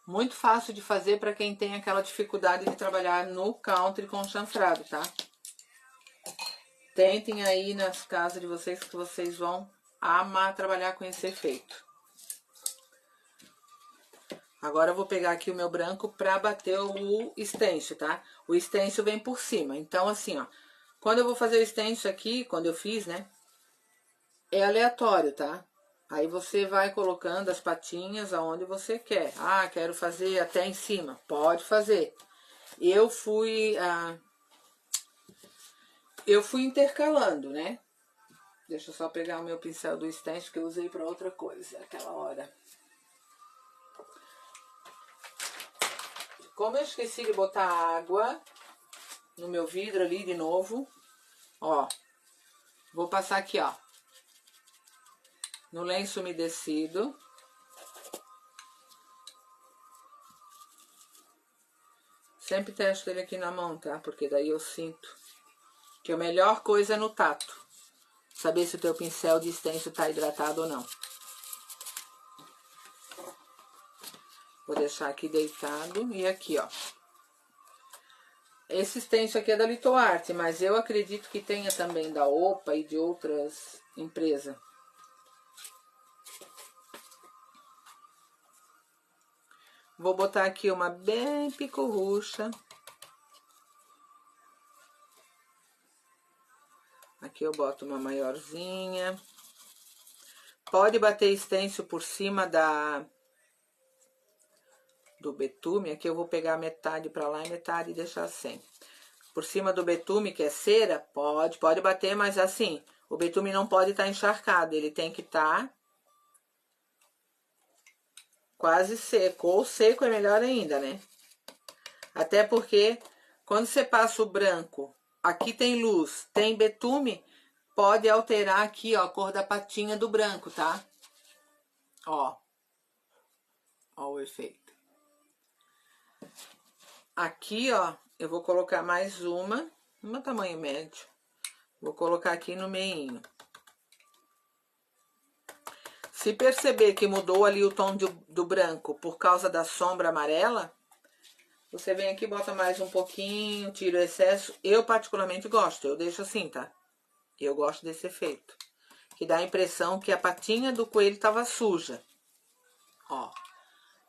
Muito fácil de fazer para quem tem aquela dificuldade de trabalhar no country com chanfrado, tá? Tentem aí nas casas de vocês que vocês vão amar trabalhar com esse efeito. Agora eu vou pegar aqui o meu branco para bater o stencil, tá? O stencil vem por cima. Então assim, ó. Quando eu vou fazer o stencil aqui, quando eu fiz, né? É aleatório, tá? Aí você vai colocando as patinhas aonde você quer. Ah, quero fazer até em cima. Pode fazer. eu fui intercalando, né? Deixa eu só pegar o meu pincel do stencil que eu usei para outra coisa aquela hora. Como eu esqueci de botar água no meu vidro ali de novo, ó, vou passar aqui, ó, no lenço umedecido. Sempre testo ele aqui na mão, tá? Porque daí eu sinto que a melhor coisa é no tato. Saber se o teu pincel de stencil tá hidratado ou não. Vou deixar aqui deitado. E aqui, ó. Esse stencil aqui é da Litoarte, mas eu acredito que tenha também da Opa e de outras empresas. Vou botar aqui uma bem picorrucha. Aqui eu boto uma maiorzinha. Pode bater stencil por cima do betume. Aqui eu vou pegar metade pra lá e metade deixar sem. Por cima do betume, que é cera, pode bater, mas assim, o betume não pode estar encharcado. Ele tem que estar quase seco. Ou seco é melhor ainda, né? Até porque quando você passa o branco, aqui tem luz, tem betume, pode alterar aqui, ó, a cor da patinha do branco, tá? Ó. Ó o efeito. Aqui, ó, eu vou colocar mais uma tamanho médio. Vou colocar aqui no meinho. Se perceber que mudou ali o tom do branco por causa da sombra amarela, você vem aqui, bota mais um pouquinho, tira o excesso. Eu particularmente gosto, eu deixo assim, tá? Eu gosto desse efeito. Que dá a impressão que a patinha do coelho tava suja. Ó,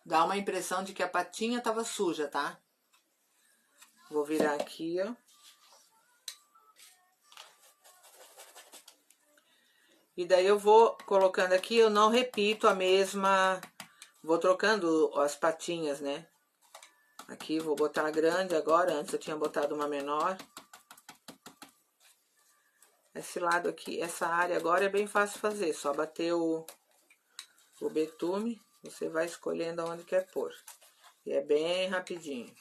dá uma impressão de que a patinha tava suja, tá? Vou virar aqui, ó. E daí eu vou colocando aqui, eu não repito a mesma... Vou trocando as patinhas, né? Aqui vou botar a grande agora, antes eu tinha botado uma menor. Esse lado aqui, essa área agora é bem fácil fazer, só bater o betume, você vai escolhendo aonde quer pôr. E é bem rapidinho.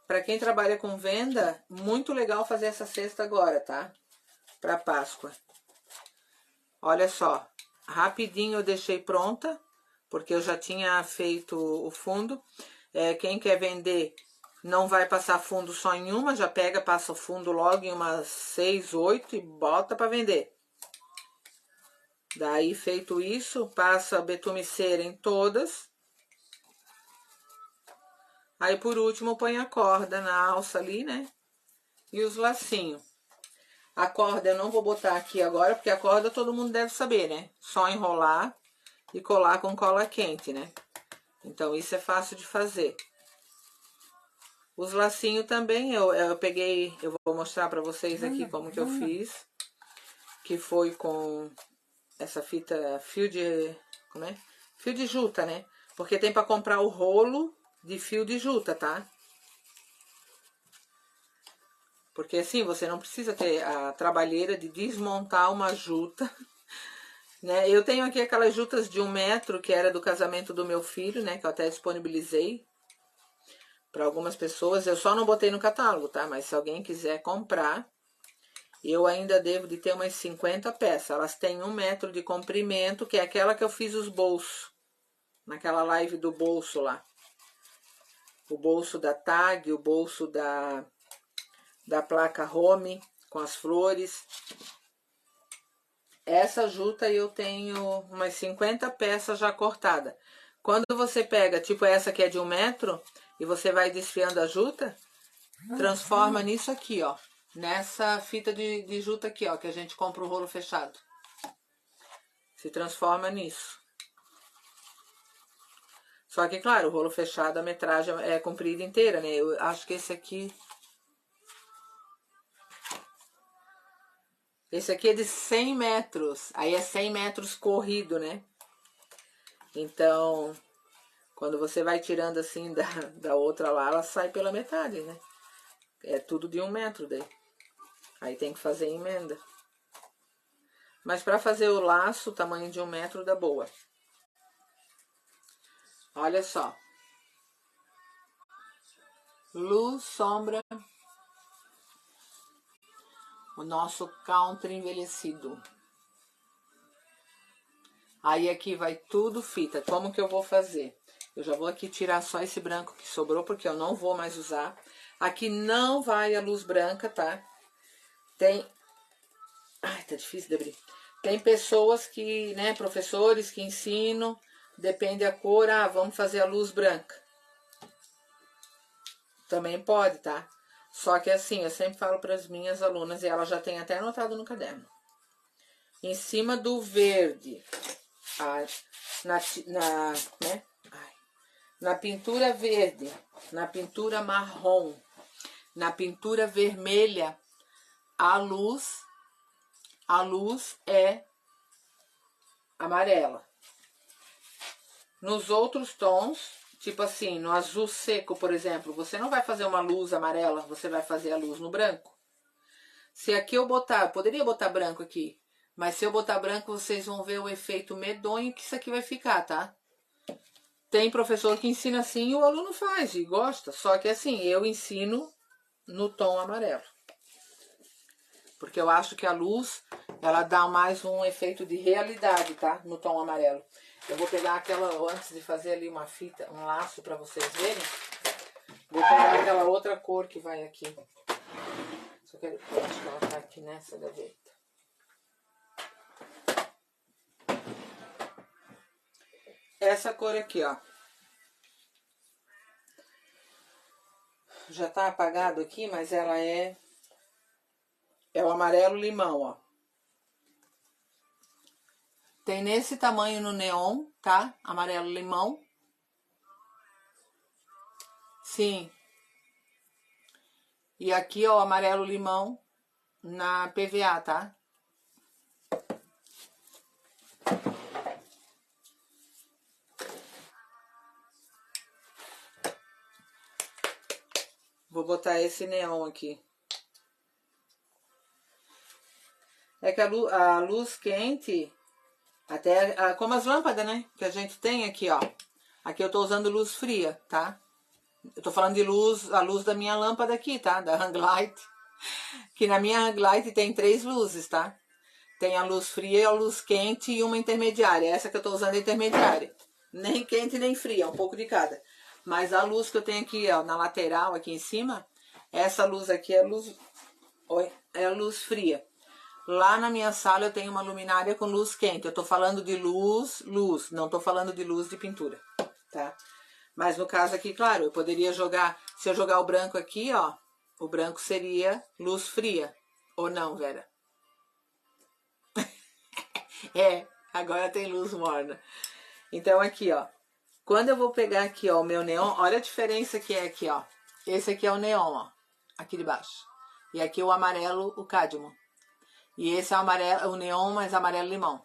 Para quem trabalha com venda, muito legal fazer essa cesta agora, tá? Para Páscoa. Olha só, rapidinho eu deixei pronta, porque eu já tinha feito o fundo. Quem quer vender não vai passar fundo só em uma, já pega, passa o fundo logo em umas 6, 8 e bota para vender. Daí, feito isso, passa betume cera em todas. Aí, por último, põe a corda na alça ali, né? E os lacinhos. A corda eu não vou botar aqui agora, porque a corda todo mundo deve saber, né? Só enrolar e colar com cola quente, né? Então, isso é fácil de fazer. Os lacinhos também, eu peguei, eu vou mostrar pra vocês aqui como que eu fiz. Que foi com essa fita, fio de, como é? Fio de juta, né? Porque tem pra comprar o rolo de fio de juta, tá? Porque assim, você não precisa ter a trabalheira de desmontar uma juta, né? Eu tenho aqui aquelas jutas de 1 metro, que era do casamento do meu filho, né? Que eu até disponibilizei para algumas pessoas. Eu só não botei no catálogo, tá? Mas se alguém quiser comprar, eu ainda devo de ter umas 50 peças. Elas têm 1 metro de comprimento, que é aquela que eu fiz os bolsos. Naquela live do bolso lá. O bolso da tag, o bolso da placa home, com as flores. Essa juta eu tenho umas 50 peças já cortada. Quando você pega, tipo essa que é de 1 metro, e você vai desfiando a juta, transforma nisso aqui, ó. Nessa fita de juta aqui, ó, que a gente compra o rolo fechado. Se transforma nisso. Só que, claro, o rolo fechado, a metragem é comprida inteira, né? Eu acho que esse aqui... Esse aqui é de 100 metros. Aí é 100 metros corrido, né? Então, Quando você vai tirando assim da outra lá, ela sai pela metade, né? É tudo de 1 metro daí. Aí tem que fazer emenda. Mas para fazer o laço, o tamanho de 1 metro dá boa. Olha só. Luz, sombra. O nosso counter envelhecido. Aí aqui vai tudo fita. Como que eu vou fazer? Eu já vou aqui tirar só esse branco que sobrou, porque eu não vou mais usar. Aqui não vai a luz branca, tá? Tem... Ai, tá difícil de abrir. Tem pessoas que, né, professores que ensinam, depende da cor, vamos fazer a luz branca. Também pode, tá? Só que assim, eu sempre falo para as minhas alunas, e elas já têm até anotado no caderno. Em cima do verde, né? Na pintura verde, na pintura marrom, na pintura vermelha, a luz é amarela. Nos outros tons, tipo assim, no azul seco, por exemplo, você não vai fazer uma luz amarela, você vai fazer a luz no branco. Se aqui eu poderia botar branco aqui, mas se eu botar branco, vocês vão ver o efeito medonho que isso aqui vai ficar, tá? Tem professor que ensina assim e o aluno faz e gosta. Só que assim, eu ensino no tom amarelo. Porque eu acho que a luz, ela dá mais um efeito de realidade, tá? No tom amarelo. Eu vou pegar aquela, antes de fazer ali uma fita, um laço pra vocês verem. Vou pegar aquela outra cor que vai aqui. Só que eu acho que ela tá aqui nessa gaveta. Essa cor aqui, ó. Já tá apagado aqui, mas ela é o amarelo limão, ó. Tem nesse tamanho no neon, tá? Amarelo limão. Sim. E aqui, ó, amarelo limão na PVA, tá? Vou botar esse neon aqui. É que a luz quente, até como as lâmpadas, né? Que a gente tem aqui, ó. Aqui eu tô usando luz fria, tá? Eu tô falando de luz, a luz da minha lâmpada aqui, tá? Da hang light. Que na minha hang light tem 3 luzes, tá? Tem a luz fria, a luz quente e uma intermediária. Essa que eu tô usando é intermediária. Nem quente nem fria, um pouco de cada. Mas a luz que eu tenho aqui, ó, na lateral, aqui em cima, essa luz aqui é a luz fria. Lá na minha sala eu tenho uma luminária com luz quente. Eu tô falando de luz, não tô falando de luz de pintura, tá? Mas no caso aqui, claro, eu poderia jogar, se eu jogar o branco aqui, ó, o branco seria luz fria. Ou não, Vera? Agora tem luz morna. Então aqui, ó, quando eu vou pegar aqui, ó, o meu neon, olha a diferença que é aqui, ó. Esse aqui é o neon, ó, aqui de baixo. E aqui o amarelo, o cádmio. E esse é o amarelo, o neon, mas amarelo limão.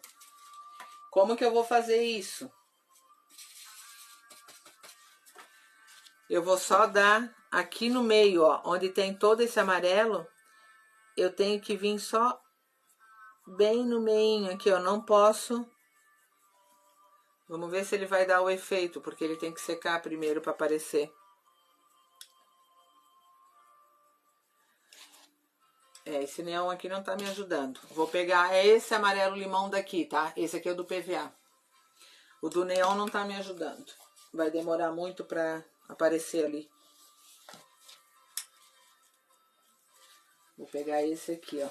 Como que eu vou fazer isso? Eu vou só dar aqui no meio, ó, onde tem todo esse amarelo, eu tenho que vir só bem no meio aqui, ó, não posso. Vamos ver se ele vai dar o efeito, porque ele tem que secar primeiro para aparecer. Esse neon aqui não tá me ajudando. Vou pegar esse amarelo limão daqui, tá? Esse aqui é o do PVA. O do neon não tá me ajudando. Vai demorar muito pra aparecer ali. Vou pegar esse aqui, ó.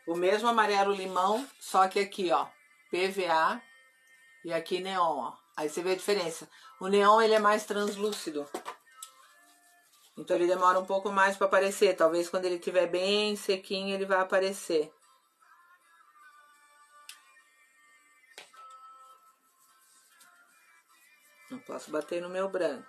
O mesmo amarelo limão, só que aqui, ó, PVA e aqui neon, ó. Aí você vê a diferença. O neon, ele é mais translúcido. Então ele demora um pouco mais para aparecer. Talvez quando ele estiver bem sequinho ele vai aparecer. Não posso bater no meu branco.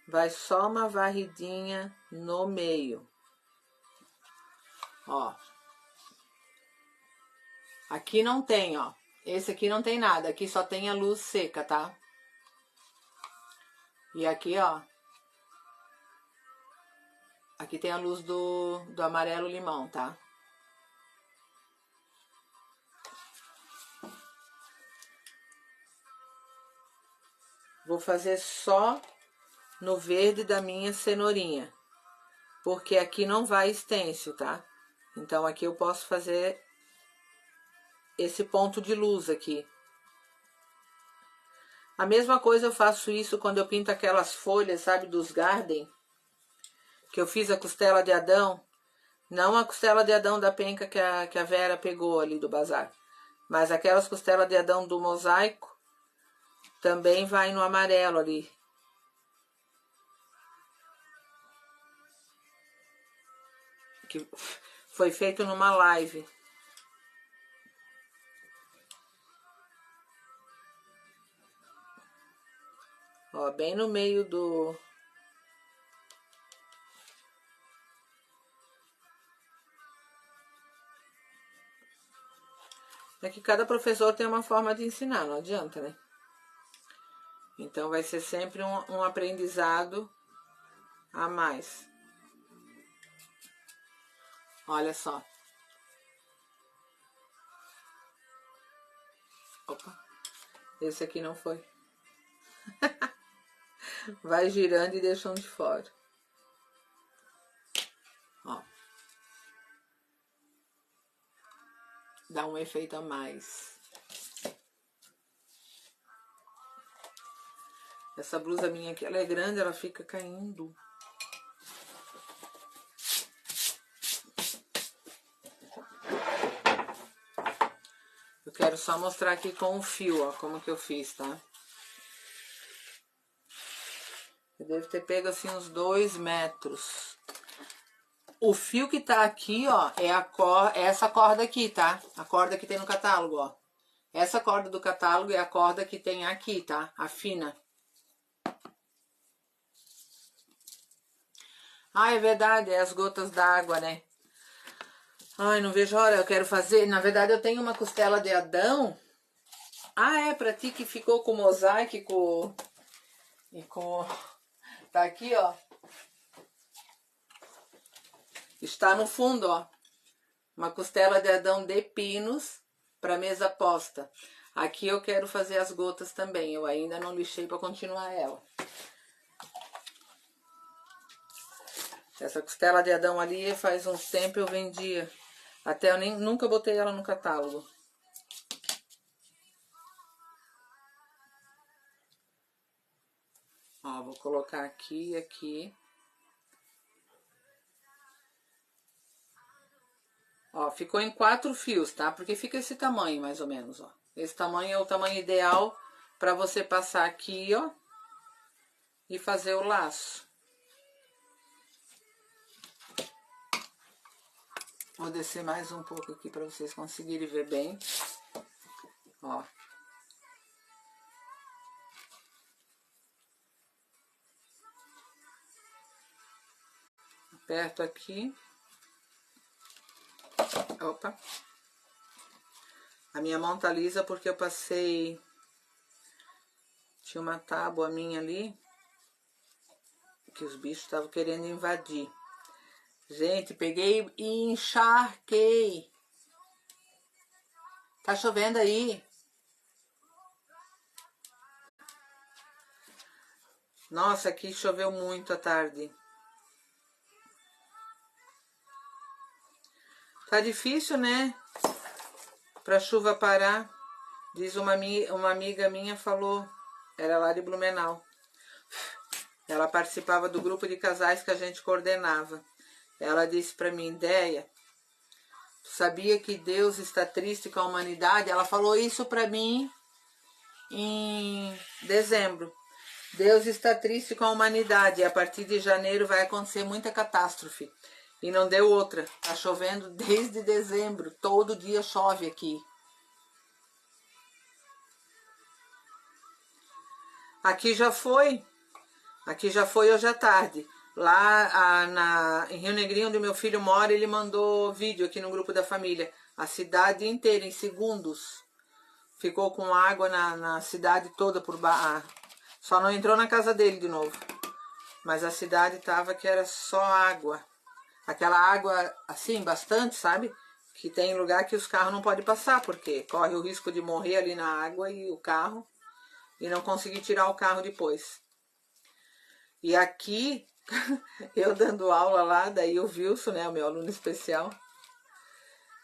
Vai só uma varridinha no meio. Ó. Aqui não tem, ó. Esse aqui não tem nada. Aqui só tem a luz seca, tá? E aqui, ó. Aqui tem a luz do amarelo limão, tá? Vou fazer só no verde da minha cenourinha. Porque aqui não vai stencil, tá? Então aqui eu posso fazer esse ponto de luz aqui. A mesma coisa eu faço isso quando eu pinto aquelas folhas, sabe, dos garden. Que eu fiz a costela de Adão. Não a costela de Adão da penca que a Vera pegou ali do bazar. Mas aquelas costelas de Adão do mosaico. Também vai no amarelo ali. Que foi feito numa live. Ó, bem no meio do... É que cada professor tem uma forma de ensinar, não adianta, né? Então vai ser sempre um aprendizado a mais. Olha só. Opa, esse aqui não foi. Vai girando e deixando de fora. Ó. Dá um efeito a mais. Essa blusa minha aqui, ela é grande, ela fica caindo. Eu quero só mostrar aqui com o fio, ó, como que eu fiz, tá? Eu devo ter pego assim uns 2 metros. O fio que tá aqui, ó, é essa corda aqui, tá? A corda que tem no catálogo, ó. Essa corda do catálogo é a corda que tem aqui, tá? A fina. Ah, é verdade, é as gotas d'água, né? Ai, não vejo a hora, eu quero fazer... Na verdade, eu tenho uma costela de Adão. Ah, é, pra ti que ficou com mosaico e com... Tá aqui, ó. Está no fundo, ó. Uma costela de Adão de pinos para mesa posta. Aqui eu quero fazer as gotas também. Eu ainda não lixei para continuar ela. Essa costela de Adão ali faz uns tempo eu vendia. Até eu nunca botei ela no catálogo. Ó, vou colocar aqui e aqui. Ó, ficou em 4 fios, tá? Porque fica esse tamanho, mais ou menos, ó. Esse tamanho é o tamanho ideal para você passar aqui, ó. E fazer o laço. Vou descer mais um pouco aqui para vocês conseguirem ver bem. Ó. Aperto aqui. Opa. A minha mão tá lisa porque eu passei... Tinha uma tábua minha ali. Que os bichos estavam querendo invadir. Gente, peguei e encharquei. Tá chovendo aí? Nossa, aqui choveu muito à tarde. Tá difícil, né? Pra chuva parar. Diz uma amiga minha, falou. Era lá de Blumenau. Ela participava do grupo de casais que a gente coordenava. Ela disse pra mim, Déia, tu sabia que Deus está triste com a humanidade? Ela falou isso pra mim em dezembro. Deus está triste com a humanidade e a partir de janeiro vai acontecer muita catástrofe. E não deu outra. Tá chovendo desde dezembro. Todo dia chove aqui. Aqui já foi. Aqui já foi hoje à tarde. Lá em Rio Negrinho, onde meu filho mora, ele mandou vídeo aqui no grupo da família. A cidade inteira, em segundos. Ficou com água na cidade toda por baixo. Só não entrou na casa dele de novo. Mas a cidade tava que era só água. Aquela água, assim, bastante, sabe? Que tem lugar que os carros não podem passar, porque corre o risco de morrer ali na água e o carro, e não conseguir tirar o carro depois. E aqui, eu dando aula lá, daí o Wilson, né, o meu aluno especial,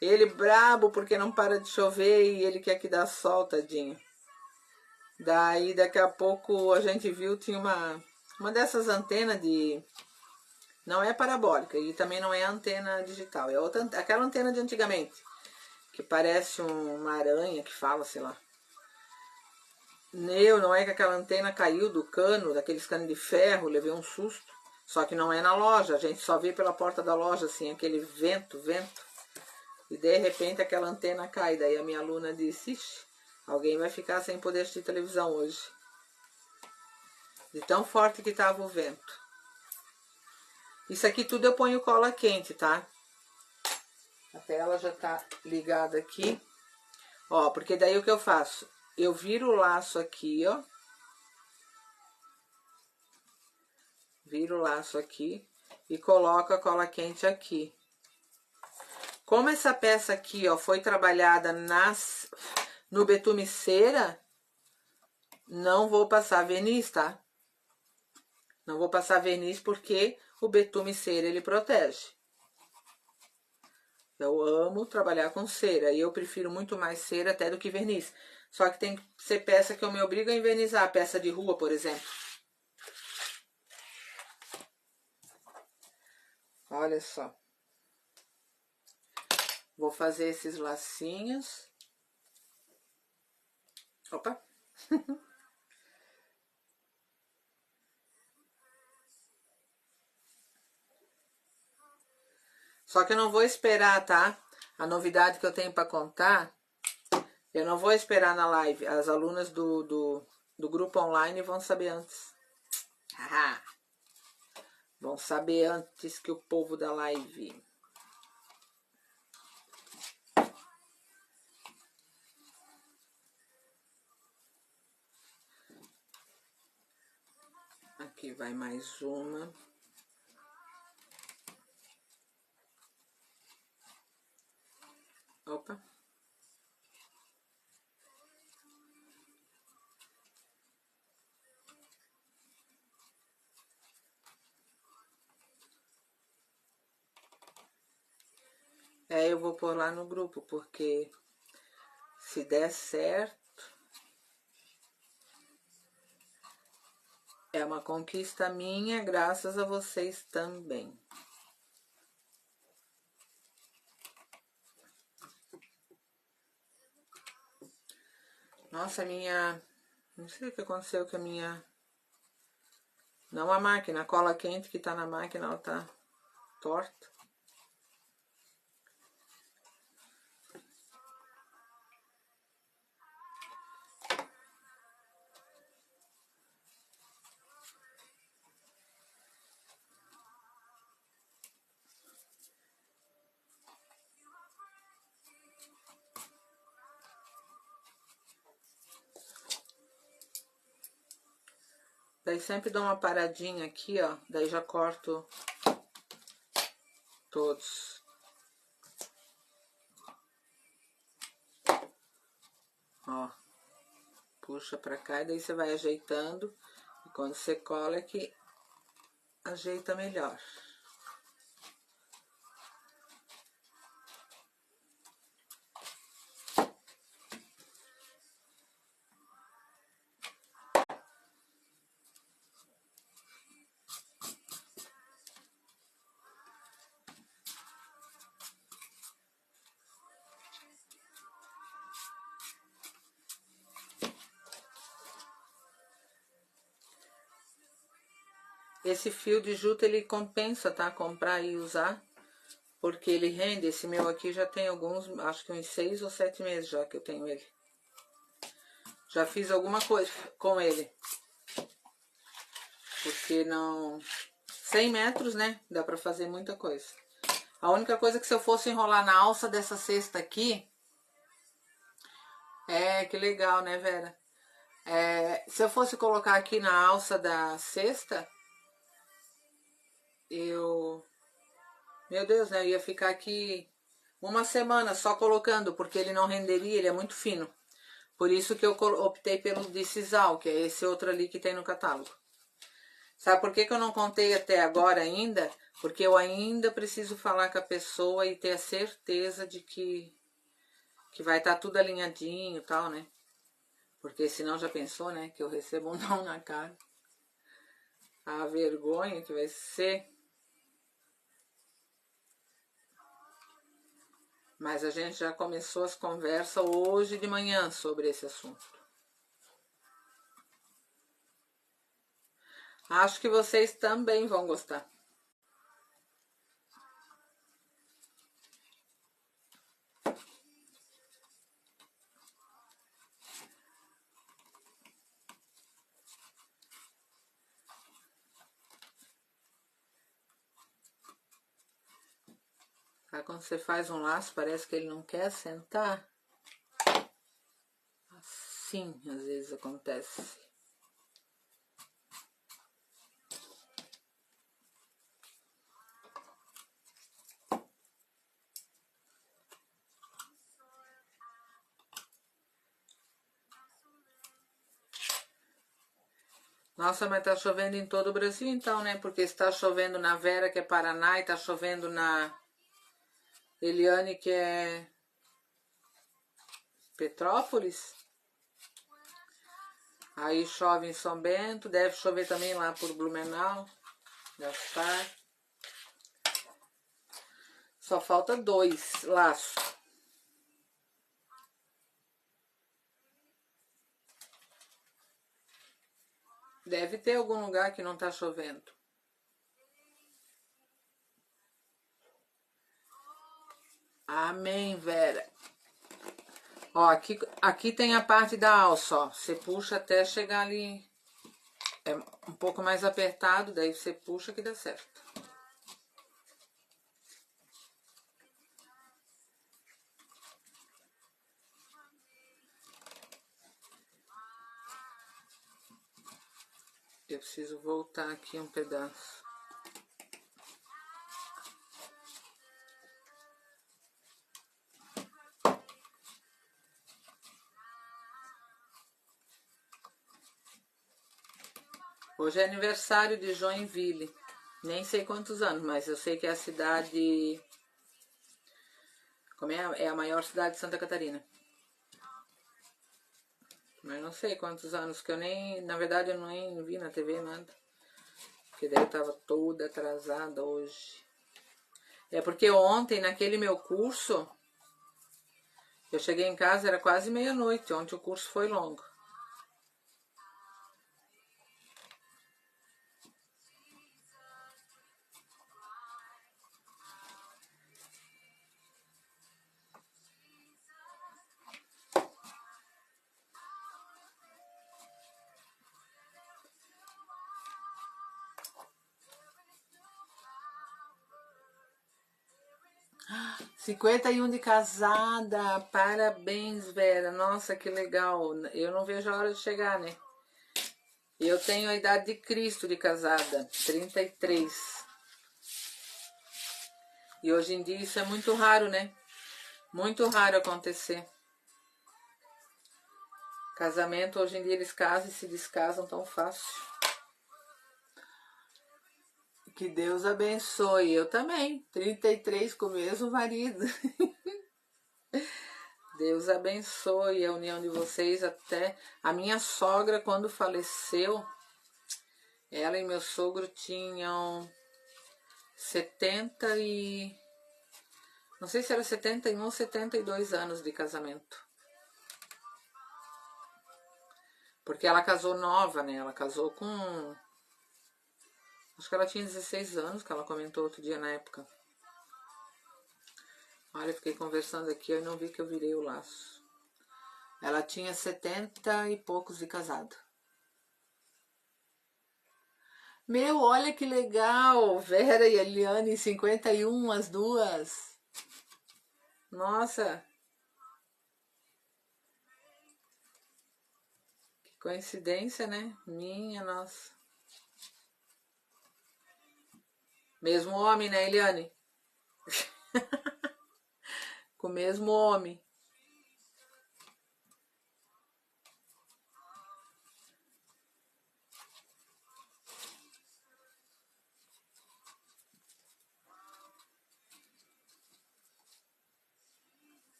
ele brabo porque não para de chover e ele quer que dá sol, tadinho. Daí, daqui a pouco, a gente viu, tinha uma dessas antenas de... Não é parabólica e também não é antena digital, é outra, aquela antena de antigamente, que parece uma aranha que fala, sei lá. Não é que aquela antena caiu do cano, daqueles canos de ferro, levei um susto. Só que não é na loja, a gente só vê pela porta da loja, assim, aquele vento. E de repente aquela antena cai. Daí a minha aluna disse, ixi, alguém vai ficar sem poder assistir televisão hoje. De tão forte que estava o vento. Isso aqui tudo eu ponho cola quente, tá? A tela já tá ligada aqui. Ó, porque daí o que eu faço? Eu viro o laço aqui, ó. Viro o laço aqui e coloco a cola quente aqui. Como essa peça aqui, ó, foi trabalhada no betume cera, não vou passar verniz, tá? Não vou passar verniz porque o betume cera, ele protege. Eu amo trabalhar com cera e eu prefiro muito mais cera até do que verniz. Só que tem que ser peça que eu me obrigo a envernizar, peça de rua, por exemplo. Olha só. Vou fazer esses lacinhos. Opa! Só que eu não vou esperar, tá? A novidade que eu tenho para contar, eu não vou esperar na live. As alunas do grupo online vão saber antes. Ah, vão saber antes que o povo da live. Aqui vai mais uma. Opa. Eu vou pôr lá no grupo, porque se der certo, é uma conquista minha, graças a vocês também. Nossa, não sei o que aconteceu com a minha... Não a máquina, a cola quente que tá na máquina, ela tá torta. Daí sempre dou uma paradinha aqui, ó. Daí já corto todos. Ó. Puxa pra cá e daí você vai ajeitando. E quando você cola é que ajeita melhor. Esse fio de juta, ele compensa, tá? Comprar e usar. Porque ele rende. Esse meu aqui já tem alguns, acho que uns 6 ou 7 meses já que eu tenho ele. Já fiz alguma coisa com ele. Porque não... 100 metros, né? Dá pra fazer muita coisa. A única coisa que se eu fosse enrolar na alça dessa cesta aqui... que legal, né, Vera? Se eu fosse colocar aqui na alça da cesta, meu Deus, né? Eu ia ficar aqui uma semana só colocando, porque ele não renderia, ele é muito fino. Por isso que eu optei pelo de sisal, que é esse outro ali que tem no catálogo. Sabe por que eu não contei até agora ainda? Porque eu ainda preciso falar com a pessoa e ter a certeza de que vai estar tudo alinhadinho e tal, né? Porque senão já pensou, né? Que eu recebo um não na cara. A vergonha que vai ser. Mas a gente já começou as conversas hoje de manhã sobre esse assunto. Acho que vocês também vão gostar. Aí quando você faz um laço, parece que ele não quer sentar. Assim, às vezes acontece. Nossa, mas tá chovendo em todo o Brasil então, né? Porque está chovendo na Vera, que é Paraná, e tá chovendo na Eliane, que é Petrópolis. Aí chove em São Bento, deve chover também lá por Blumenau. Deve estar. Só falta 2 laços. Deve ter algum lugar que não tá chovendo. Amém, Vera. Ó, aqui tem a parte da alça, ó. Você puxa até chegar ali. É um pouco mais apertado, daí você puxa que dá certo. Eu preciso voltar aqui um pedaço. Hoje é aniversário de Joinville. Nem sei quantos anos, mas eu sei que é a cidade... Como é a maior cidade de Santa Catarina. Mas não sei quantos anos, que eu nem... Na verdade, eu nem vi na TV nada. Porque daí eu tava toda atrasada hoje. É porque ontem, naquele meu curso, eu cheguei em casa, era quase meia-noite. Ontem o curso foi longo. Ah, 51 de casada, parabéns, Vera. Nossa, que legal. Eu não vejo a hora de chegar, né? Eu tenho a idade de Cristo de casada, 33. E hoje em dia isso é muito raro, né? Muito raro acontecer. Casamento, hoje em dia eles casam e se descasam tão fácil. Que Deus abençoe. Eu também, 33 com o mesmo marido. Deus abençoe a união de vocês até... A minha sogra, quando faleceu, ela e meu sogro tinham 70 e... Não sei se era 71 ou 72 anos de casamento. Porque ela casou nova, né? Ela casou com... Acho que ela tinha 16 anos, que ela comentou outro dia na época. Olha, eu fiquei conversando aqui e não vi que eu virei o laço. Ela tinha 70 e poucos de casada. Meu, olha que legal! Vera e Eliane, 51 as duas. Nossa, que coincidência, né? Minha nossa. Mesmo homem, né, Eliane? Com o mesmo homem.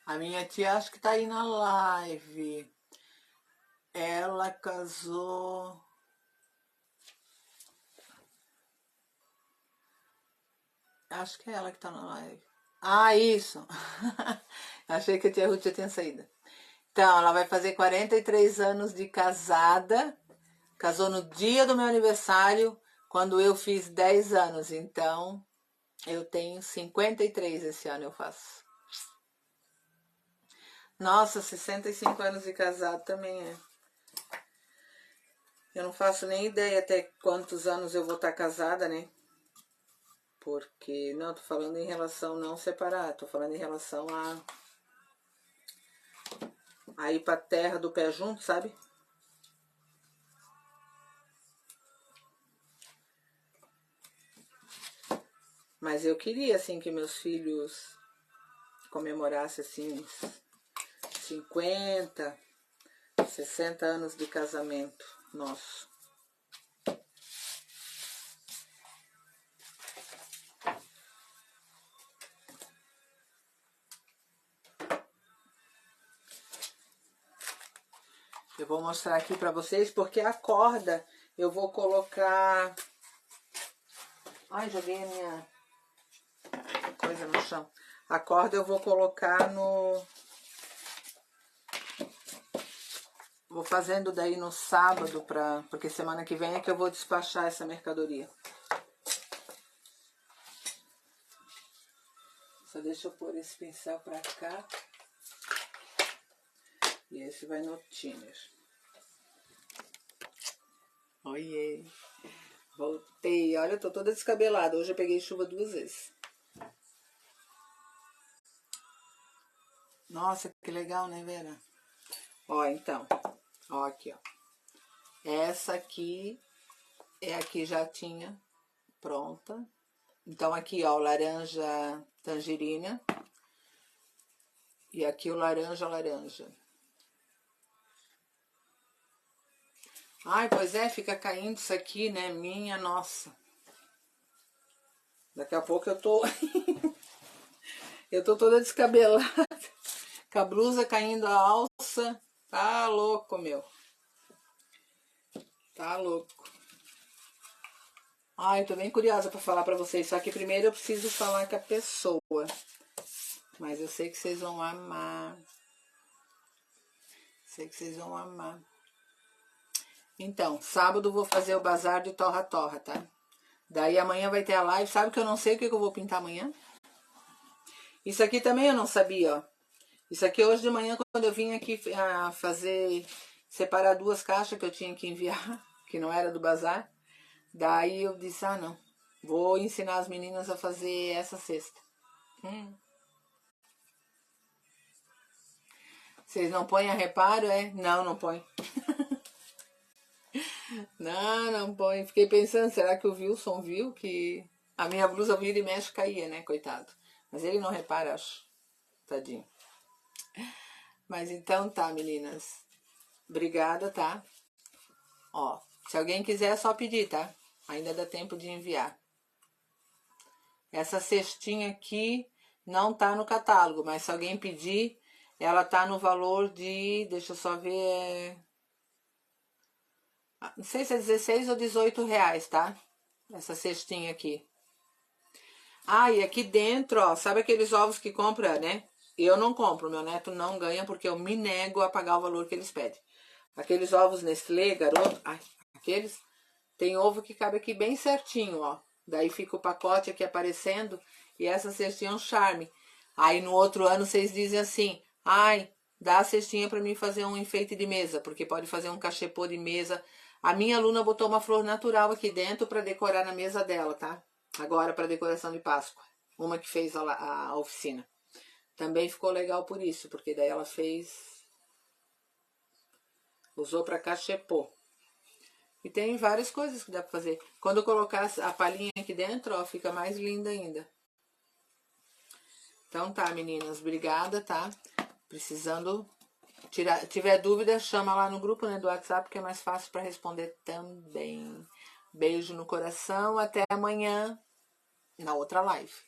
A minha tia acho que tá aí na live. Ela casou. Acho que é ela que tá na live. Ah, isso! Achei que a tia Ruth já tinha saído. Então, ela vai fazer 43 anos de casada. Casou no dia do meu aniversário, quando eu fiz 10 anos. Então, eu tenho 53 esse ano eu faço. Nossa, 65 anos de casado também é. Eu não faço nem ideia até quantos anos eu vou estar casada, né? Porque, não, tô falando em relação não separar, tô falando em relação a ir pra terra do pé junto, sabe? Mas eu queria, assim, que meus filhos comemorassem, assim, 50, 60 anos de casamento nosso. Eu vou mostrar aqui pra vocês, porque a corda eu vou colocar... Ai, joguei a minha coisa no chão. A corda eu vou colocar no... Vou fazendo daí no sábado, porque semana que vem é que eu vou despachar essa mercadoria. Só deixa eu pôr esse pincel pra cá. E esse vai no thinner. Oiê! Voltei. Olha, eu tô toda descabelada. Hoje eu peguei chuva 2 vezes. Nossa, que legal, né, Vera? Ó, então. Ó, aqui, ó. Essa aqui é a que já tinha pronta. Então, aqui, ó, o laranja tangerina. E aqui o laranja laranja. Ai, pois é, fica caindo isso aqui, né? Minha nossa. Daqui a pouco eu tô... eu tô toda descabelada. Com a blusa caindo a alça. Tá louco, meu. Tá louco. Ai, tô bem curiosa pra falar pra vocês. Só que primeiro eu preciso falar com a pessoa. Mas eu sei que vocês vão amar. Sei que vocês vão amar. Então, sábado eu vou fazer o bazar de torra-torra, tá? Daí amanhã vai ter a live. Sabe que eu não sei o que eu vou pintar amanhã? Isso aqui também eu não sabia, ó. Isso aqui hoje de manhã, quando eu vim aqui separar 2 caixas que eu tinha que enviar, que não era do bazar. Daí eu disse, ah, não. Vou ensinar as meninas a fazer essa cesta. Vocês não põem a reparo, é? Não, não põe. Não, não põe. Fiquei pensando, será que o Wilson viu que a minha blusa vira e mexe caía, né, coitado. Mas ele não repara, acho. Tadinho. Mas então tá, meninas. Obrigada, tá? Ó, se alguém quiser é só pedir, tá? Ainda dá tempo de enviar. Essa cestinha aqui não tá no catálogo, mas se alguém pedir, ela tá no valor de, deixa eu só ver, não sei se é 16 ou 18 reais, tá? Essa cestinha aqui. Ah, e aqui dentro, ó, sabe aqueles ovos que compra, né? Eu não compro, meu neto não ganha porque eu me nego a pagar o valor que eles pedem. Aqueles ovos Nestlé, garoto, ai, aqueles, Tem ovo que cabe aqui bem certinho, ó. Daí fica o pacote aqui aparecendo e essa cestinha é um charme. Aí no outro ano vocês dizem assim, ai, dá a cestinha para mim fazer um enfeite de mesa, porque pode fazer um cachepô de mesa. A minha aluna botou uma flor natural aqui dentro para decorar na mesa dela, tá? Agora para decoração de Páscoa. Uma que fez a oficina. Também ficou legal por isso, porque daí ela fez, usou para cachepô. E tem várias coisas que dá para fazer. Quando eu colocar a palhinha aqui dentro, ó, fica mais linda ainda. Então tá, meninas, obrigada, tá? Precisando tiver dúvida, chama lá no grupo, né, do WhatsApp, que é mais fácil para responder também. Beijo no coração, até amanhã na outra live.